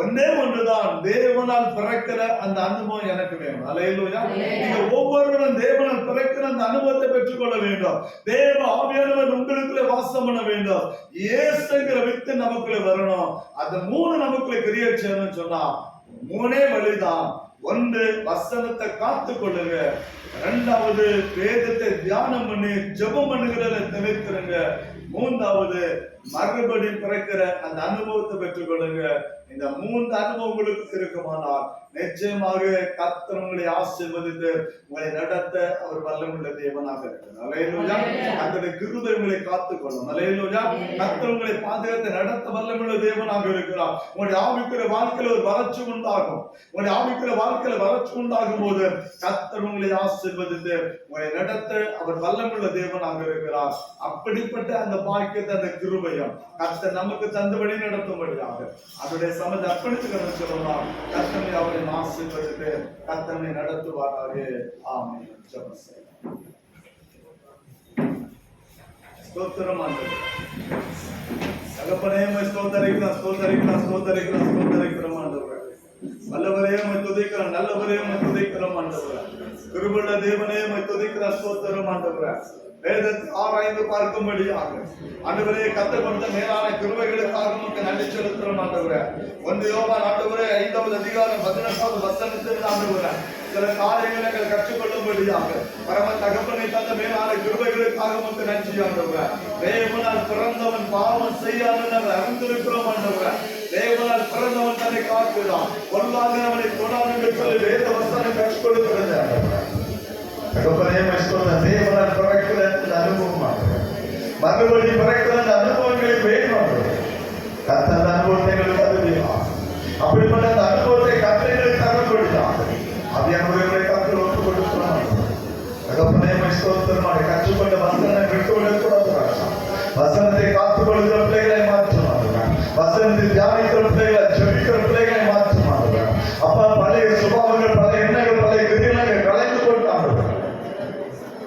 ஒன்னே ஒன்றுதான், தேவனால் பிறக்கிற அந்த அனுபவம் எனக்கு வேணும். அல்லேலூயா. நீங்க ஒவ்வொருவரும் தேவனால் பிறக்கிற அந்த அனுபவத்தை பெற்றுக்கொள்ள வேண்டும். தேவ ஆவியானவர் உங்களுக்குள்ளே வாசம் பண்ண வேண்டும். இயேசுங்கிற வித்து நமக்குள்ளே வரணும். அந்த 3 நமக்குள்ளே கிரியேட் செய்யணும்னு சொன்னா 3 வழிதான். 1, வசனத்தை காத்து கொள்ளுங்க. 2வது, வேதத்தை தியானம் பண்ணி ஜெபம் பண்ணுகிறத தவிர்த்துருங்க. 3வது, மறுபடியும் பிறக்கிற அந்த அனுபவத்தை பெற்றுக் கொள்ளுங்க. இந்த 3 அனுபவம் உங்களுக்கு இருக்குமானால் நிச்சயமாக கர்த்தர் உங்களை ஆசீர்வதித்து உங்களை நடத்த அவர் வல்லமுள்ள தேவனாக இருக்கிறார். அல்லேலூயா. கர்த்தருடைய கிருபை உங்களை காத்துக்கொள்ளும். அல்லேலூயா. கர்த்தர் உங்களை பாதுகாத்து நடத்த வல்லமுள்ள தேவனாக இருக்கிறார். உங்களுடைய ஆவிக்குரிய வாழ்க்கையில ஒரு வளர்ச்சி உண்டாகும். உங்களுடைய ஆவிக்குரிய வாழ்க்கையில வளர்ச்சி உண்டாகும் போது கர்த்தர் உங்களை ஆசீர்வதித்து உங்களை நடத்த அவர் வல்லமுள்ள தேவனாக இருக்கிறார். அப்படிப்பட்ட அந்த பாக்கியத்தை, அந்த கிருபையும் கர்த்தர் நமக்கு தந்தபடி நடத்தும்படியாக அவருடைய சமத்தை அர்ப்பணித்து சொல்லலாம். கர்த்தனை அவரை ஆசீர்வதித்து கர்த்தனை நடத்துவாராக. ஆமென். ஜெபம் செய்வோம். ஸ்தோத்திரம் ஆண்டவரே. தகப்பனே உம்மை ஸ்தோத்தரிக்கிறோம், ஸ்தோத்தரிக்கிறோம், ஸ்தோத்தரிக்கிறோம், ஸ்தோத்தரிக்கிறோம் ஆண்டவரே. வல்லவரே உம்மை துதிக்கிறோம், நல்லவரே உம்மை துதிக்கிறோம் ஆண்டவரே. கிருபையுள்ள தேவனே உம்மை துதிக்கிறோம், ஸ்தோத்திரம் ஆண்டவரே. வேதத்தை ஆராய்ந்து பார்க்கும்படியாக ஆண்டவரே கர்த்தர் கொடுத்த மேலான கிருபைகளுக்காக உமக்கு நன்றி செலுத்துகிறோம் ஆண்டவரே. 1 யோவான் ஆண்டவரே 5வது அதிகாரம் 18வது வசனத்தில் ஆண்டவரே சில காரியங்களை நாங்கள் கற்றுக்கொள்ளும்படியாக பரம தகப்பனை தந்த மேலான கிருபைகளுக்காக உமக்கு நன்றி ஆண்டவரே. தேவனால் பிறந்தவன் பாவம் செய்யாமல் நாங்கள் அறிந்திருக்கிறோம் ஆண்டவரே. தேவனால் பிறந்தவன் தன்னை காக்கிறான், பொல்லாதவனை தொடாது என்று சொல்லி வேத வசனம் கற்றுக் கொடுக்கிறது ஆண்டவரே. தகப்பனே தேவனால் பிறக்கிற அந்த அனுபவமாக மறுபடி பிறக்கிற அந்த அனுபவங்களை வேணும். கர்த்தர் அனுபவத்தை எங்களுக்கு தருவீங்க. அப்படிப்பட்ட அந்த அனுபவத்தை கர்த்தர்களுக்கு தரப்படுகிறார். அபியானவர்களை கர்த்தர் ஒப்புக் கொடுக்கிறார். தகப்பனே ஸ்தோத்திரமாக கற்றுக்கொண்ட வசனம் விட்டுவிடக்கூடாது. வசனத்தை காத்துக் கொள்கிற பிள்ளைகளை மாற்றுவாங்க. வசனத்தை தியானிக்கிற பிள்ளைகளை, ஜெபிக்கிற பிள்ளைகளை மாற்றுவாங்க. அப்ப பழைய சுபாவங்கள், பழைய எண்ணங்கள், பழைய கிரியைகள் கலைந்து கொண்டாங்க.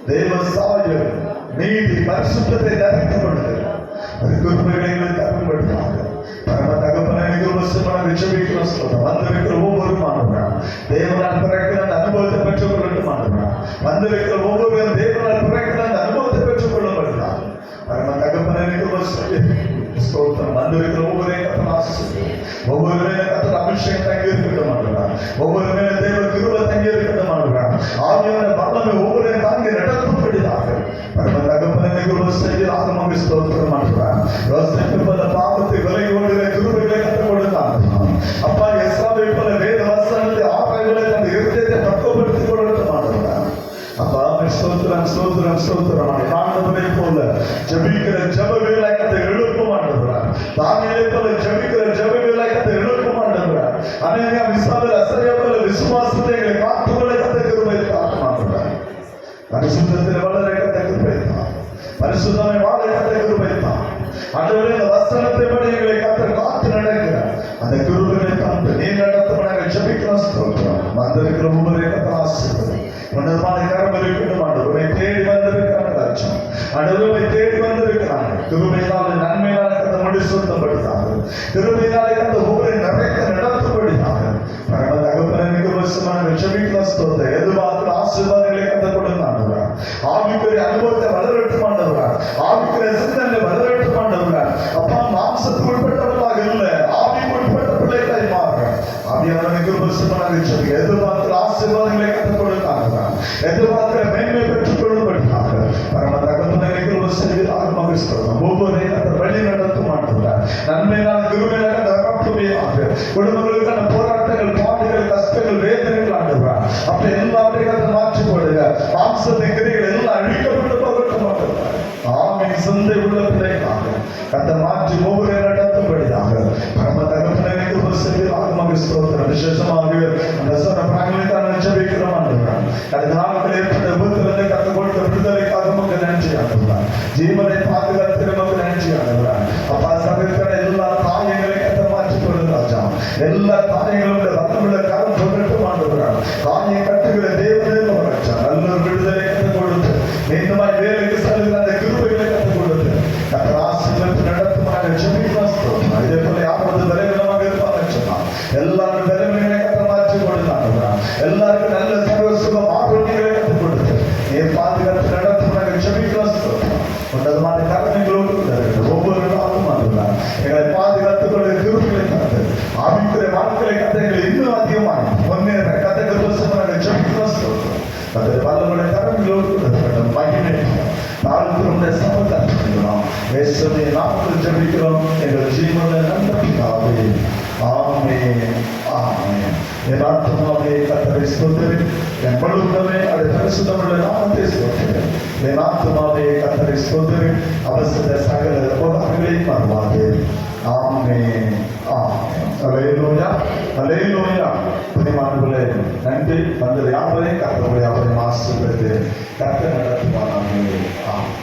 தேவ சாயல், நீதி, பரிசுத்தத்தை தரித்துக் கொள்ளுகிறார். அது குருமைகளை தரப்படுகிறாங்க. பரம தகப்பனை ஜெபிக்கிறோம் சொல்றோம். வந்திருக்கிற ஒவ்வொரு மாணவர்கள் தேவனால் பிறக்கிற அந்த அனுபவத்தை பெற்றுக் கொள்ளட்டும் ஆண்டவரே. வந்திருக்கிற ஒவ்வொருவரும் தேவனால் பிறக்கிற அந்த அனுபவத்தை பெற்றுக் கொள்ள வருகிறார். பரம தகப்பனை ஸ்தோத்திரம். வந்திருக்கிற ஒவ்வொருவரையும் கர்த்தர் ஆசீர்வதிப்பார். ஒவ்வொருவரையும் கர்த்தர் அபிஷேகம் தங்கி இருக்கட்டும் ஆண்டவரே. ஒவ்வொருவரையும் தேவ கிருபை தங்கி இருக்கட்டும் ஆண்டவரே. ஆவியான வல்லமை ஒவ்வொருவரையும் தாங்கி நடத்தும்படியாக பரம தகப்பனை செய்யலாக நமக்கு ஸ்தோத்திரம் ஆண்டவரே. யோசேப்பு போல பாவத்தை விலை ஓடுகிற கிருபைகளை கற்றுக் கொடுத்தார். அப்பா எஸ்ராவை போல வேத வசனத்தை ஆராய்களை தன் இருதயத்தை பக்குவப்படுத்திக் கொள்ளட்டும் ஆண்டவரே. அப்பா ஸ்தோத்திரம், ஸ்தோத்திரம், ஸ்தோத்திரம். ஆண்டவரை போல ஜெபிக்கிற ஜெப வேலைக்கத்தை எழுப்பும் ஆண்டவரே. தானியேலை போல ஜெபிக்கிற ஜெப வேலைக்கத்தை எழுப்பும் ஆண்டவரே. அனனியா மிசாவேல் அசரியா போல விசுவாசத்தை எங்களை காத்துக்கொள்ள கத்த கிருபை தாரும் ஆண்டவரே. பரிசுத்தத்தில் வளர கத்த கிருபை தாரும். பரிசுத்தமை வாழ கத்த கிருபை தாரும் ஆண்டவரே. இந்த வசனத்தை படி எங்களை கத்தர் காத்து நடக்கிற அந்த கிருபையை தாண்டு நீ நடத்த நாங்கள் ஜெபிக்கிறோம். ஸ்தோத்திரம். வந்திருக்கிற ஒவ்வொரு கத்த ஆசீர்வதி. உன்னதமான கரம் இருக்கட்டும் ஆண்டவரை. தேடி வந்திருக்கிறாங்க ராஜ்யம் ஆண்டவரை தேடி வந்திருக்கிறாங்க. கிருபையினால் நன்மையான கதை முடிச்சு மாம்சத்துக்கு உட்பட்டவர்களாக இல்லை, ஆவிக்கு உட்பட்ட பிள்ளைகளாய் மாறுங்க. ஆவியானவருக்கு உபசமனாக சொல்லுங்க. எதிர்பார்க்கிற ஆசீர்வாதங்களை கற்றுக் கொடுத்தாங்க, எதிர்பார்க்கிற மேன்மை பெற்றுக் கொள்ளும்படியாக பரம தகவலுக்கு ஒரு செய்தியாக மகிழ்ச்சிக்கிறோம். ஒவ்வொரு வழி நடத்த மாட்டுகிறார். நன்மையினால் கிருபையினால் நிரப்புமையாக குடும்பங்களுக்கான போராட்டங்கள், பாடுகள், கஷ்டங்கள், வேதனைகள் ஆண்டுகிறார். அப்படி எல்லாத்தையும் அதை மாற்றி போடுங்க. மாம்சத்தின் கிரிகள் எல்லாம் அழிக்கப்பட்டு போகட்ட மாட்டுகிறார். ஆமென். சிந்தை உள்ள பிள்ளைகளாக அதை மாற்றி ஒவ்வொரு நடத்தும்படியாக பரம தகவலுக்கு ஒரு செய்தியாக மகிழ்ச்சிக்கிறோம். விசேஷமாக அந்த சொன்ன பிராணிகளுக்கான ஜெபிக்கிறோம் ஆண்டுகிறார். கடந்த நாட்கள் ஏற்பட்ட விபத்திலிருந்து கற்றுக் கொடுத்த விடுதலைக்காக மக்கள் நன்றி ஆண்டுகிறார். ஜீவனை பாதுகாத்து நமக்கு நன்றி ஆண்டுகிறார். அப்பா சபைக்கான எல்லா தாயங்களை கத்த மாற்றி கொள்ளும் ராஜா. எல்லா தாயங்களுடைய ரத்தமுள்ள கரம் தொடர்ந்து ஆண்டுகிறார். தாயை கட்டுகிற தேவனே ராஜா. நல்ல ஒரு விடுதலை கற்றுக் கொடுத்து மீண்டுமாய் வேலைக்கு செல்கிற அந்த கிருபைகளை கற்றுக் கொடுத்து கத்த ஆசீர்வதித்து நடத்துமாக ஜெபிக்கிறோம். இதே போல யாராவது பலவீனமாக இருப்பாங்க சொன்னால் எல்லாரும் பலவீனங்களை கத்த மாற்றி கொடுத்தாங்க. எல்லாருக்கும் நல்ல சர்வ சுகம் ஆரோக்கியங்களை கற்றுக் கொடுத்து நீர் பாதுகாத்து நடத்துமாக ஜெபிக்கிறோம். உன்னதமான கருணைகளோடு ஒவ்வொரு நாளும் ஆண்டுகிறார். எங்களை பாதுகாத்துக் கொள்ள கிருபைகளை தந்து ஆவிக்குரிய வாழ்க்கையை கதைகளை இன்னும் அதிகமாக முன்னேற கதைகள் உபசமனாக ஜெபிக்கிறோம். அதை வல்லவருடைய கருணைகளோடு மகிமை நாளுக்கு சமத்தாக்கிறோம். இயேசுவின் நாமத்தில் ஜெபிக்கிறோம் எங்கள் ஜீவனுடைய நல்ல பிதாவே. ஆமென். ஆமென். என் ஆத்துமாவே கர்த்தரை ஸ்தோத்திரி, என் முழுவதுமே அவருடைய பரிசுத்தமுள்ள நாமத்தை ஸ்தோத்திரி. என் ஆத்துமாவே கர்த்தரை ஸ்தோத்திரி, அவர் செய்த சகல உபகாரங்களையும் மறவாதே. ஆமென். ஆமென். அல்லேலூயா. அல்லேலூயா. பிரியமானவர்களே, நன்றி. வந்தது யாவரையும் கர்த்தருடைய அவரை ஆசீர்வதித்து கர்த்தர் நடத்துவாராக. ஆமென்.